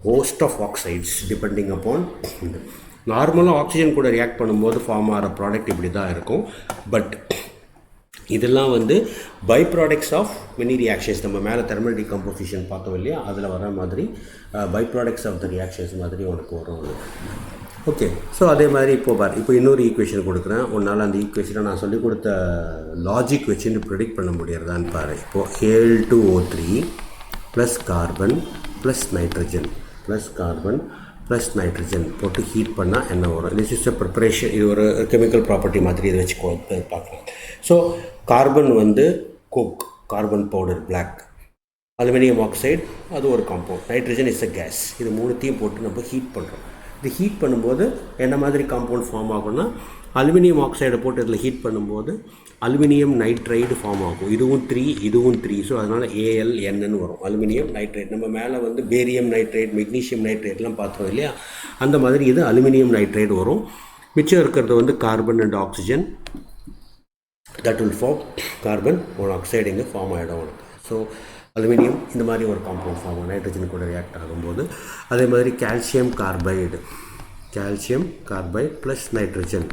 host of oxides depending upon. நார்மலாக ஆக்சிஜன் கூட ரியாக்ட் பண்ணும்போது ஃபார்ம் ஆகிற ப்ராடக்ட் இப்படி தான் இருக்கும். பட் இதெல்லாம் வந்து by products of many reactions. நம்ம மேலே தெர்மல் டிகம்போசிஷன் பார்த்தோம் இல்லையா, அதில் வர மாதிரி by products of the reactions மாதிரி உனக்கு வரும். ஓகே, ஸோ அதே மாதிரி இப்போ இன்னொரு ஈக்குவேஷன் கொடுக்குறேன். உன்னால் அந்த ஈக்குவேஷனை நான் சொல்லிக் கொடுத்த லாஜிக் வச்சுன்னு ப்ரெடிக்ட் பண்ண முடியறதான்னு பாரு. இப்போது Al2O3 plus carbon plus nitrogen plus carbon plus nitrogen போட்டு ஹீட் பண்ணால் என்ன வரும்? This is a preparation. இது ஒரு கெமிக்கல் ப்ராப்பர்ட்டி மாதிரி இதை வச்சு பார்க்கலாம். ஸோ கார்பன் வந்து coke, carbon powder black, aluminium oxide அது ஒரு compound, nitrogen is a gas. இது மூணுத்தையும் போட்டு நம்ம ஹீட் பண்ணுறோம். இது ஹீட் பண்ணும்போது என்ன மாதிரி காம்பவுண்ட் ஃபார்ம் ஆகும்னா, அலுமினியம் ஆக்சைடை போட்டு இதில் ஹீட் பண்ணும்போது அலுமினியம் நைட்ரைடு ஃபார்ம் ஆகும். இதுவும் 3, இதுவும் 3. ஸோ அதனால் AlNன்னு வரும், அலுமினியம் நைட்ரைட். நம்ம மேலே வந்து பேரியம் நைட்ரைட், மெக்னீஷியம் நைட்ரைட்லாம் பார்த்தோம் இல்லையா, அந்த மாதிரி இது அலுமினியம் நைட்ரைடு வரும். மிச்சம் இருக்கிறது வந்து carbon and oxygen, that will form carbon monoxide இங்கே ஃபார்ம் ஆகிடும் உனக்கு. ஸோ அலுமினியம் இந்த மாதிரி ஒரு காம்பவுண்ட் ஃபார்ம் ஆகும் நைட்ரஜன் கூட ரியாக்ட் ஆகும்போது. அதே மாதிரி calcium carbide plus nitrogen,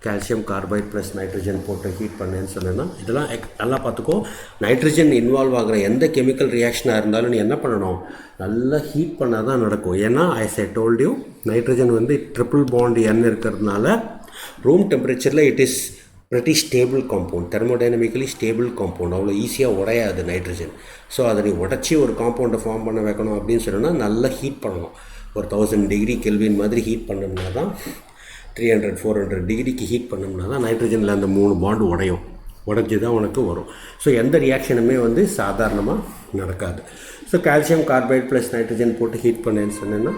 calcium carbide plus nitrogen போட்டு ஹீட் பண்ணேன்னு சொன்னேன்னா, இதெல்லாம் நல்லா பார்த்துக்கோ. நைட்ரஜன் இன்வால்வ் ஆகிற எந்த கெமிக்கல் ரியாக்ஷனாக இருந்தாலும் நீ என்ன பண்ணணும், நல்லா ஹீட் பண்ணால் தான் நடக்கும். ஏன்னா ஐ டோல்ட் யூ, நைட்ரஜன் வந்து ட்ரிபிள் பாண்ட் N இருக்கிறதுனால ரூம் டெம்பரேச்சரில் it is pretty stable compound, thermodynamically stable compound. அவ்வளோ ஈஸியாக உடையாது நைட்ரஜன். ஸோ அதை நீ உடச்சி ஒரு காம்பவுண்டை ஃபார்ம் பண்ண வைக்கணும் அப்படின்னு சொன்னால் நல்லா ஹீட் பண்ணணும். ஒரு 1000 டிகிரி கெல்வின் மாதிரி ஹீட் பண்ணோம்னா தான், 300-400 டிகிரிக்கு ஹீட் பண்ணோம்னா தான் நைட்ரஜனில் அந்த 3 பாண்டு உடைச்சி தான் உனக்கு வரும். ஸோ எந்த ரியாக்ஷனுமே வந்து சாதாரணமாக நடக்காது. So calcium carbide plus nitrogen போட்டு ஹீட் பண்ணேன்னு சொன்னேன்னா,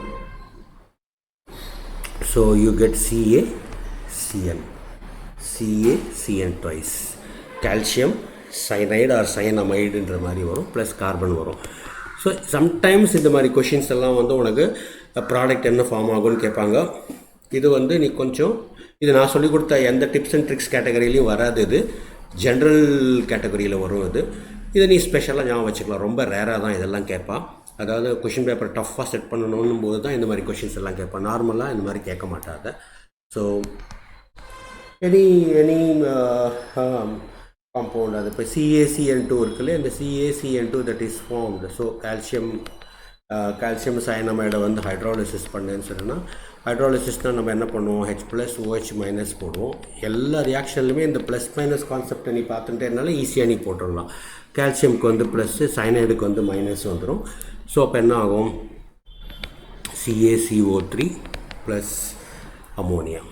so you get CaCN twice, calcium cyanide or சயனமைடுன்ற மாதிரி வரும், ப்ளஸ் கார்பன் வரும். ஸோ சம்டைம்ஸ் இந்த மாதிரி கொஷின்ஸ் எல்லாம் வந்து உனக்கு ப்ராடக்ட் என்ன ஃபார்ம் ஆகும்னு கேட்பாங்க. இது வந்து நீ கொஞ்சம், இது நான் சொல்லிக் கொடுத்த எந்த டிப்ஸ் அண்ட் ட்ரிக்ஸ் கேட்டகரியிலையும் வராது, இது ஜென்ரல் கேட்டகரியில் வரும். இதை நீ ஸ்பெஷலாக ஞாபகம் வச்சுக்கலாம். ரொம்ப ரேராக தான் இதெல்லாம் கேட்பான். அதாவது கொஷின் பேப்பர் டஃப்பாக செட் பண்ணணும் போது தான் இந்த மாதிரி கொஷின்ஸ் எல்லாம் கேட்பான். நார்மலாக இந்த மாதிரி கேட்க மாட்டாங்க. ஸோ எனி காம்பவுண்ட், அது இப்போ CaCN2 இருக்குல்ல, இந்த CaCN2 that is formed. So calcium சயனமைடை வந்து ஹைட்ராலிசிஸ் பண்ணேன்னு சொன்னால், ஹைட்ராலிசிஸ்னால் நம்ம என்ன பண்ணுவோம், H+OH- போடுவோம். எல்லா ரியாக்ஷன்லையுமே இந்த ப்ளஸ் மைனஸ் கான்செப்டை நீ பார்த்துட்டேனால ஈஸியாக நீ போட்டுடலாம். கால்சியமுக்கு வந்து ப்ளஸ்ஸு, சயனைடுக்கு வந்து மைனஸ் வந்துடும். ஸோ அப்போ என்ன ஆகும், CaCO3 plus ammonia,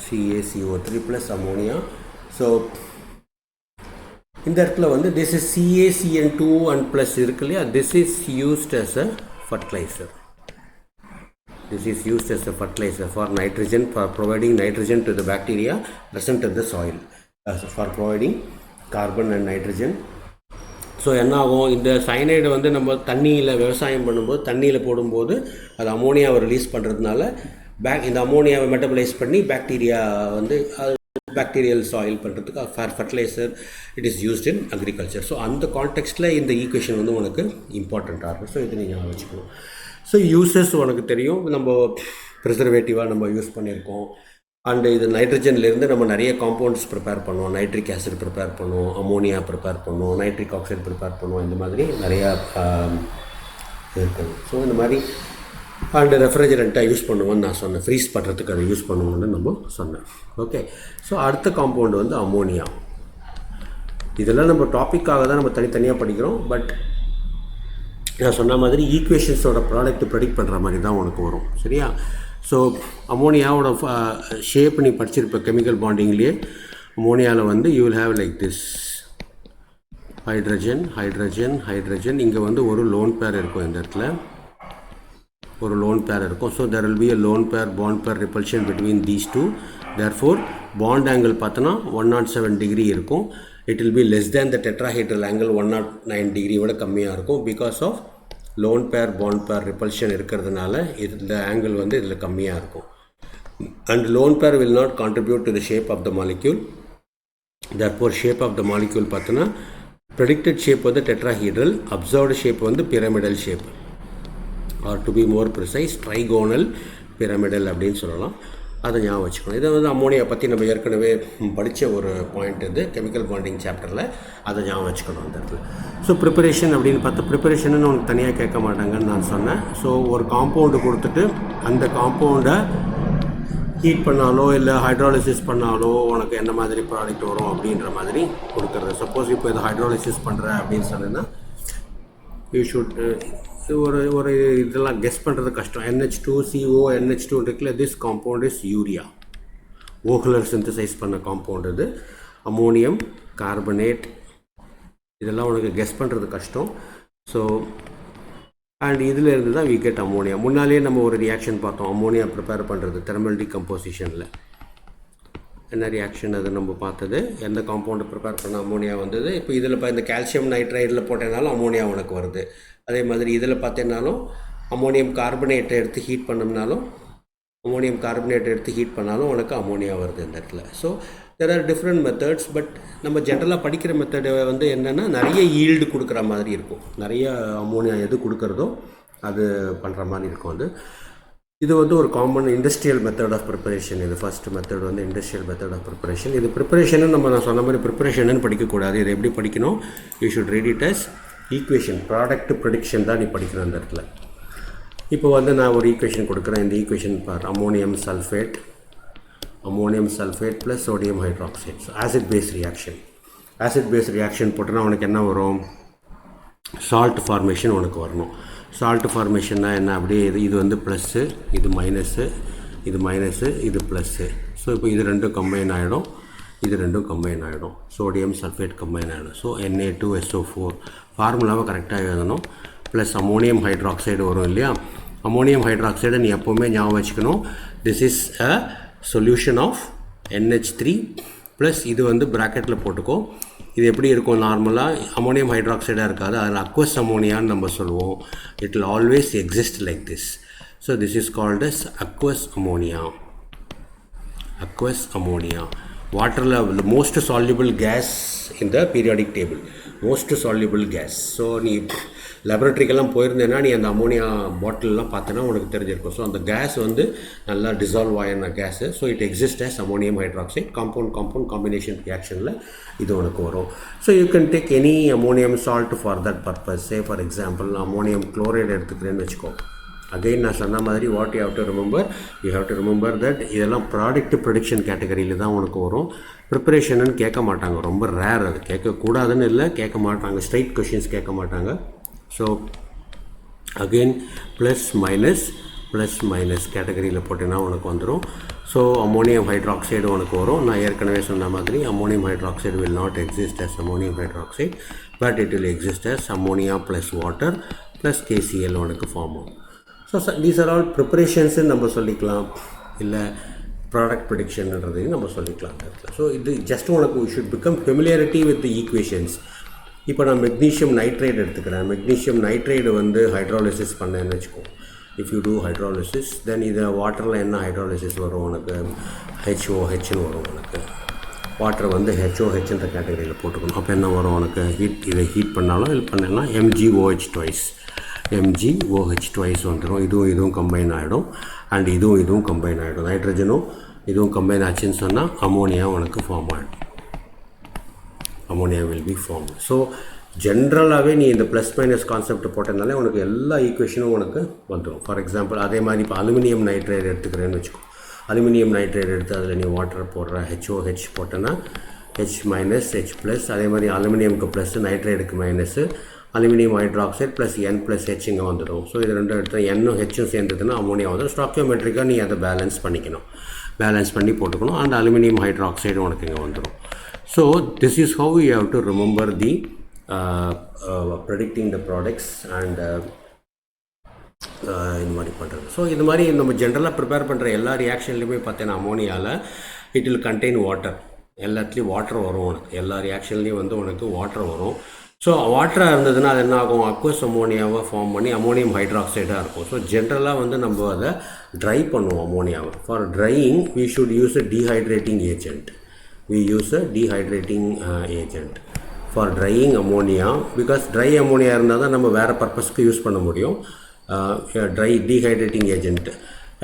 CaCO3 plus ammonia. So இந்த இடத்துல வந்து this is CaCN2 and plus இருக்கு இல்லையா, this is used as a fertilizer. This is used as a fertilizer for nitrogen, for providing nitrogen to the bacteria present in the soil, for providing carbon and nitrogen. So என்ன ஆகும், இந்த cyanide வந்து நம்ம தண்ணியில் விவசாயம் பண்ணும்போது, தண்ணியில் போடும்போது அது அமோனியாவை ரிலீஸ் பண்ணுறதுனால இந்த அமோனியாவை மெட்டபலைஸ் பண்ணி பாக்டீரியா வந்து பாக்டீரியல் சாயில் பண்ணுறதுக்கு for fertiliser it is used in agriculture. So அந்த கான்டெக்ஸ்ட்டில் இந்த ஈக்குவேஷன் வந்து உனக்கு இம்பார்ட்டண்ட்டாக இருக்கும். ஸோ இது நீங்கள் வச்சுக்கணும். ஸோ யூசஸ் உனக்கு தெரியும், நம்ம ப்ரிசர்வேட்டிவாக நம்ம யூஸ் பண்ணியிருக்கோம். அண்டு இது நைட்ரஜன்லேருந்து நம்ம நிறைய காம்பவுண்ட்ஸ் ப்ரிப்பேர் பண்ணுவோம். நைட்ரிக் ஆசிட் ப்ரிப்பேர் பண்ணுவோம், அமோனியா ப்ரிப்பேர் பண்ணுவோம், நைட்ரிக் ஆக்சைடு ப்ரிப்பேர் பண்ணுவோம். இந்த மாதிரி நிறையா இருக்குது. ஸோ இந்த மாதிரி அண்டு ரெஃப்ரிஜரண்ட்டாக யூஸ் பண்ணுவோன்னு நான் சொன்னேன், ஃப்ரீஸ் பண்ணுறதுக்கு அதை யூஸ் பண்ணுவோன்னு நம்ம சொன்னேன். ஓகே, ஸோ அடுத்த காம்பவுண்டு வந்து அமோனியா. இதெல்லாம் நம்ம டாப்பிக்காக தான் நம்ம தனித்தனியாக படிக்கிறோம். பட் நான் சொன்ன மாதிரி ஈக்குவேஷன்ஸோட ப்ராடக்ட் ப்ரெடிக்ட் பண்ணுற மாதிரி தான் உனக்கு வரும். சரியா? ஸோ அமோனியாவோட ஷேப் நீ படிச்சிருப்ப கெமிக்கல் பாண்டிங்லேயே. அமோனியாவில் வந்து you will have like this. Hydrogen hydrogen hydrogen. இங்கே வந்து ஒரு லோன் பேர் இருக்கும், இந்த இடத்துல ஒரு லோன் பேர் இருக்கும். So there will be a lone pair bond pair repulsion between these two. therefore bond angle பார்த்தோன்னா 107 டிகிரி இருக்கும். it will be less than the tetrahedral angle 109 degree விட கம்மியாக இருக்கும். Because of lone pair bond pair repulsion இருக்கிறதுனால இந்த angle வந்து இதில் கம்மியாக இருக்கும். and lone pair will not contribute to the shape of the molecule. therefore shape of the molecule பார்த்தோன்னா predicted shape வந்து tetrahedral, observed shape வந்து pyramidal shape, or to be more precise trigonal pyramidal அப்படின்னு சொல்லலாம். அதை ஞாபகம் வச்சுக்கணும். இதை வந்து அம்மோனியா பற்றி நம்ம ஏற்கனவே படித்த ஒரு பாயிண்ட் இது கெமிக்கல் பாண்டிங் சாப்டரில், அதை ஞாபகம் வச்சுக்கணும் அந்த இடத்துல. ஸோ ப்ரிப்பரேஷன் அப்படின்னு பார்த்தா ப்ரிப்பரேஷன்னு உனக்கு தனியாக கேட்க மாட்டாங்கன்னு நான் சொன்னேன். ஸோ ஒரு காம்பவுண்டு கொடுத்துட்டு அந்த காம்பவுண்டை ஹீட் பண்ணாலோ இல்லை ஹைட்ராலிசிஸ் பண்ணாலோ உனக்கு என்ன மாதிரி ப்ராடக்ட் வரும் அப்படின்ற மாதிரி கொடுக்குறது. சப்போஸ் இப்போ இது ஹைட்ராலிசிஸ் பண்ணுற அப்படின்னு சொன்னேன்னா யூ ஷுட் ஒரு இதெல்லாம் கெஸ் பண்ணுறது கஷ்டம். NH2CO NH2 இருக்குல்ல, this compound is urea. Wohler synthesize பண்ண காம்பவுண்ட் இது. அமோனியம் கார்பனேட், இதெல்லாம் உனக்கு கெஸ் பண்ணுறது கஷ்டம். ஸோ அண்ட் இதில் இருந்து தான் வி கெட் அமோனியா. முன்னாலேயே நம்ம ஒரு ரியாக்ஷன் பார்த்தோம் அமோனியா ப்ரிப்பேர் பண்ணுறது தெர்மல் டிகம்போசிஷனில். என்ன ரியாக்ஷன் அது நம்ம பார்த்தது, எந்த காம்பவுண்டு ப்ரிப்பேர் பண்ண அமோனியா வந்தது. இப்போ இதில் இப்போ இந்த கால்சியம் நைட்ரைடில் போட்டேனாலும் அமோனியா உனக்கு வருது. அதே மாதிரி இதில் பார்த்தேன்னாலும் அமோனியம் கார்பனேட்டை எடுத்து ஹீட் பண்ணோம்னாலும் உனக்கு அமோனியா வருது இந்த இடத்துல. So there are different methods. But நம்ம ஜென்ரலாக படிக்கிற மெத்தடு வந்து என்னென்னா நிறைய ஈல்டு கொடுக்குற மாதிரி இருக்கும். நிறைய அமோனியா எது கொடுக்குறதோ அது பண்ணுற மாதிரி இருக்கும். இது வந்து ஒரு common industrial method of preparation. இது ஃபர்ஸ்ட் மெத்தட் வந்து இண்டஸ்ட்ரியல் மெத்தட் ஆஃப் ப்ரிப்பரேஷன். இது ப்ரிப்பரேஷன் நான் சொன்ன மாதிரி ப்ரிப்பரேஷன் படிக்கக்கூடாது. இது எப்படி படிக்கணும், you should read it as equation. Product prediction தான் நீ படிக்கணும் அந்த இடத்துல. இப்போ வந்து நான் ஒரு ஈக்குவேஷன் கொடுக்குறேன். இந்த ஈக்குவேஷன் பார், ammonium sulphate plus sodium hydroxide. Acid base reaction போட்டோன்னா உனக்கு என்ன வரும், சால்ட் ஃபார்மேஷன் உனக்கு வரணும். சால்ட் ஃபார்மேஷன்னா என்ன, அப்படியே இது வந்து ப்ளஸ்ஸு, இது மைனஸ்ஸு, இது ப்ளஸ்ஸு. ஸோ இப்போ இது ரெண்டும் கம்பைன் ஆகிடும், சோடியம் சல்ஃபேட் கம்பைன் ஆகிடும். ஸோ Na2SO4 ஃபார்முலாவை கரெக்டாக எழுதணும். ப்ளஸ் அமோனியம் ஹைட்ராக்சைடு வரும் இல்லையா. அமோனியம் ஹைட்ராக்சைடை நீ எப்போவுமே ஞாபகம் வச்சுக்கணும். This is a solution of NH3 plus இது வந்து ப்ராக்கெட்டில் போட்டுக்கோ. இது எப்படி இருக்கும், நார்மலாக அமோனியம் ஹைட்ராக்சைடாக இருக்காது, அதில் அக்வஸ் அமோனியான்னு நம்ம சொல்லுவோம். It will always exist like this. So this is called as aqueous ammonia. வாட்டரில் most soluble gas in the periodic table, so நீ லேபரேட்டரிக்கெல்லாம் போயிருந்தேன்னா நீ அந்த அமோனியா பாட்டிலெலாம் பார்த்தோன்னா உனக்கு தெரிஞ்சிருக்கும். ஸோ அந்த கேஸ் வந்து நல்லா டிசால்வ் ஆகின gas. So it exist as ammonium hydroxide. Compound combination ரியாக்ஷனில் இது உனக்கு வரும். So you can take any ammonium salt for that purpose. Say for example ammonium chloride எடுத்துக்கிறேன்னு வச்சுக்கோ. அகைன் நான் சொன்ன மாதிரி what you have to remember that இதெல்லாம் ப்ராடக்ட் ப்ரெடிக்ஷன் கேட்டகரியில் தான் உனக்கு வரும். ப்ரிப்பரேஷன்னு கேட்க மாட்டாங்க, ரொம்ப ரேர். அது கேட்கக்கூடாதுன்னு இல்லை, கேட்க மாட்டாங்க. ஸ்ட்ரைட் கொஷின்ஸ் கேட்க மாட்டாங்க. ஸோ அகெயின் ப்ளஸ் மைனஸ் கேட்டகரியில் போட்டேன்னா உனக்கு வந்துடும். ஸோ அமோனியம் ஹைட்ராக்சைடு உனக்கு வரும். நான் ஏற்கனவே சொன்ன மாதிரி ammonium hydroxide will not exist as ammonium hydroxide, but it will exist as ammonia plus water plus KCl உனக்கு ஃபார்ம் ஆகும். ஸோ தீஸ் ஆர் ஆல் ப்ரிப்பரேஷன்ஸுன்னு நம்ம சொல்லிக்கலாம், இல்லை ப்ராடக்ட் ப்ரெடிக்ஷன்ன்றதையும் நம்ம சொல்லிக்கலாம். ஸோ இது ஜஸ்ட் உனக்கு should become familiarity with equations. இப்போ நான் மெக்னீஷியம் நைட்ரைடு எடுத்துக்கிறேன். மெக்னீஷியம் நைட்ரைடு வந்து ஹைட்ராலிசிஸ் பண்ணேன்னு வச்சுக்கோ. இஃப் யூ டூ ஹைட்ராலிசிஸ் தென் இதை வாட்டரில் என்ன ஹைட்ராலிசிஸ் வரும் உனக்கு, HOHன்னு வரும் உனக்கு. வாட்டரை வந்து HOHன்ற கேட்டகரியில் போட்டுக்கணும். அப்போ என்ன வரும் உனக்கு, இதை ஹீட் பண்ணாலும் இது பண்ணலாம் MgOH ட்வைஸ் வந்துடும். இதுவும் கம்பைன் ஆகிடும். அண்ட் இதுவும் கம்பைன் ஆகிடும். நைட்ரஜனும் இதுவும் கம்பைன் ஆச்சுன்னு சொன்னால் அமோனியா உனக்கு ஃபார்ம் ஆகிடும். Ammonia will be form. So ஜென்ரலாகவே நீ இந்த ப்ளஸ் மைனஸ் கான்செப்ட் போட்டதுனாலே உனக்கு எல்லா ஈக்குவேஷனும் உனக்கு வந்துடும். ஃபார் எக்ஸாம்பிள் அதே மாதிரி இப்போ அலுமினியம் நைட்ரைடு எடுத்துக்கிறேன்னு வச்சுக்கோ. அலுமினியம் நைட்ரைடு எடுத்து அதில் நீ வாட்டர் போடுற HOH போட்டேன்னா H மைனஸ் H ப்ளஸ். அதே மாதிரி அலுமினியமுக்கு ப்ளஸ்ஸு, நைட்ரைடுக்கு minus, aluminium hydroxide plus N plus H இங்கே வந்துடும். ஸோ இது ரெண்டும் எடுத்து N-ம் H-ம் சேர்ந்ததுன்னா அமோனியா வந்துடும். ஸ்டாக்கியோமெட்ரிக்காக நீ அதை பேலன்ஸ் பண்ணி போட்டுக்கணும். அந்த அலுமினியம் ஹைட்ராக்சைடு உனக்கு இங்கே வந்துடும். So this is how you have to remember the predicting the products and இந்த மாதிரி பண்ணுறது. ஸோ இது மாதிரி நம்ம ஜென்ரலாக ப்ரிப்பேர் பண்ணுற எல்லா ரியாக்ஷன்லையுமே பார்த்தீங்கன்னா அமோனியாவில் இட் வில் கண்டெயின் வாட்டர். எல்லாத்துலேயும் வாட்டர் வரும் உனக்கு, எல்லா ரியாக்ஷன்லேயும் வந்து உனக்கு வாட்டர் வரும். ஸோ வாட்டராக இருந்ததுன்னா அது என்ன ஆகும், அக்வஸ் அமோனியாவை ஃபார்ம் பண்ணி அமோனியம் ஹைட்ராக்சைடாக இருக்கும். ஸோ ஜென்ரலாக வந்து நம்ம அதை ட்ரை பண்ணுவோம் அமோனியாவை. For drying we should use a dehydrating agent. we use a dehydrating agent for drying ammonia, because dry ammonia இருந்தால் தான் நம்ம வேறு பர்பஸ்க்கு யூஸ் பண்ண முடியும். Try dehydrating agent,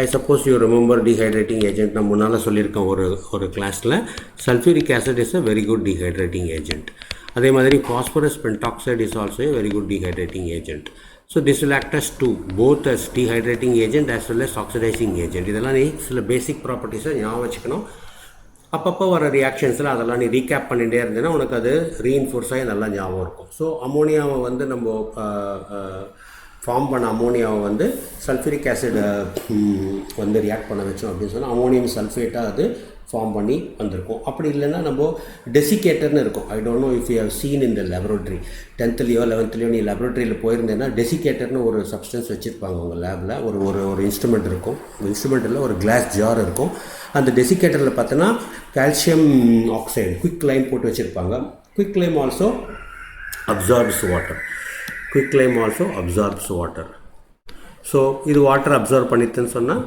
I suppose you remember dehydrating agent நான் முன்னால் சொல்லியிருக்கேன் ஒரு கிளாஸில். Sulphuric acid is a very good dehydrating agent. அதே மாதிரி phosphorus pentoxide is also a very good dehydrating agent. So this will act as two, both as dehydrating agent as well as oxidizing agent. இதெல்லாம் நீ சில பேசிக் ப்ராப்பர்ட்டிஸை ஞாபகம் வச்சுக்கணும். அப்பப்போ வர ரியாக்ஷன்ஸில் அதெல்லாம் நீ ரீகேப் பண்ணிகிட்டே இருந்தேன்னா உனக்கு அது ரீஇன்ஃபோர்ஸாகி நல்லா ஞாபகம் இருக்கும். ஸோ அமோனியாவை வந்து நம்ம ஃபார்ம் பண்ண அமோனியாவை வந்து சல்ஃபூரிக் ஆசிட் வந்து ரியாக்ட் பண்ண வச்சோம் அப்படின்னு சொன்னால் அமோனியம் சல்ஃபேட்டாக அது ஃபார்ம் பண்ணி வந்திருக்கும். அப்படி இல்லைன்னா நம்ம டெசிகேட்டர்னு இருக்கும். I don't know if you have seen in the laboratory. 10th-லையோ 11th-லையோ நீ லேபரேட்டரியில் போயிருந்தேன்னா டெசிகேட்டர்னு ஒரு சப்ஸ்டன்ஸ் வச்சுருப்பாங்க உங்கள் லேபில். ஒரு இன்ஸ்ட்ருமெண்ட் இருக்கும். இன்ஸ்ட்ருமெண்ட்டில் ஒரு கிளாஸ் ஜார் இருக்கும். அந்த டெசிகேட்டரில் பார்த்தோன்னா கால்சியம் ஆக்சைடு குவிக் லைம் போட்டு வச்சுருப்பாங்க. Quicklime also absorbs water. Quicklime also absorbs water. So இது வாட்டர் அப்சர்வ் பண்ணிட்டுன்னு சொன்னால்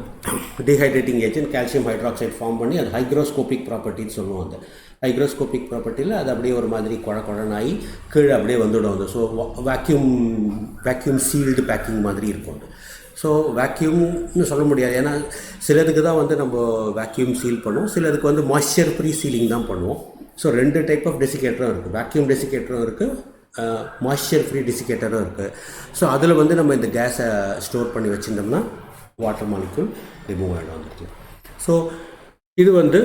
dehydrating agent calcium hydroxide form பண்ணி அது ஹைக்ரோஸ்கோபிக் ப்ராப்பர்ட்டின்னு சொல்லுவோம். அந்த ஹைக்ரோஸ்கோபிக் ப்ராப்பர்ட்டியில் அது அப்படியே ஒரு மாதிரி குழனாகி கீழே அப்படியே வந்துவிடும். அது ஸோ வேக்யூம் சீல்டு பேக்கிங் மாதிரி இருக்கும். ஸோ வேக்யூம்னு சொல்ல முடியாது, ஏன்னா சிலதுக்கு தான் வந்து நம்ம வேக்யூம் சீல் பண்ணுவோம், சிலதுக்கு வந்து மாய்ஸ்சர் ஃப்ரீ சீலிங் தான் பண்ணுவோம். ஸோ 2 டைப் ஆஃப் டெசிகேட்டரும் இருக்குது. வேக்யூம் டெசிகேட்டரும் இருக்குது, மாய்ஸ்சர் ஃப்ரீ டெசிகேட்டரும் இருக்குது. ஸோ அதில் வந்து நம்ம இந்த கேஸை ஸ்டோர் பண்ணி வச்சுருந்தோம்னா வாட்டர் மாலிக்யூல் ரிமூவ் ஆகிடும் வந்துருக்கு. ஸோ இது வந்து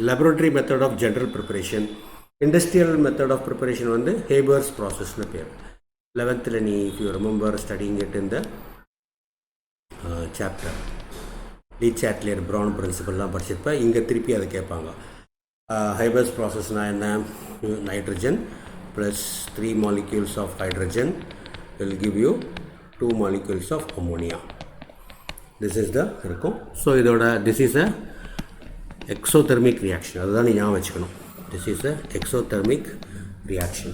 laboratory method of general preparation. Industrial method of preparation வந்து ஹேபர்ஸ் ப்ராசஸ்னு பேர். 11th நீ if you remember studying it இந்த சாப்டர் டி சாட்லியர் ப்ரௌன் பிரின்சிபல்லாம் படிச்சிருப்பேன். இங்கே திருப்பி அதை கேட்பாங்க. ஹேபர்ஸ் ப்ராசஸ்னால் என்ன, nitrogen plus 3 molecules of hydrogen will give you 2 molecules of ammonia. This is the இருக்கும். ஸோ இதோட this is a exothermic reaction. அதுதான் நீ ஞாபகம் வச்சுக்கணும். This is a exothermic reaction.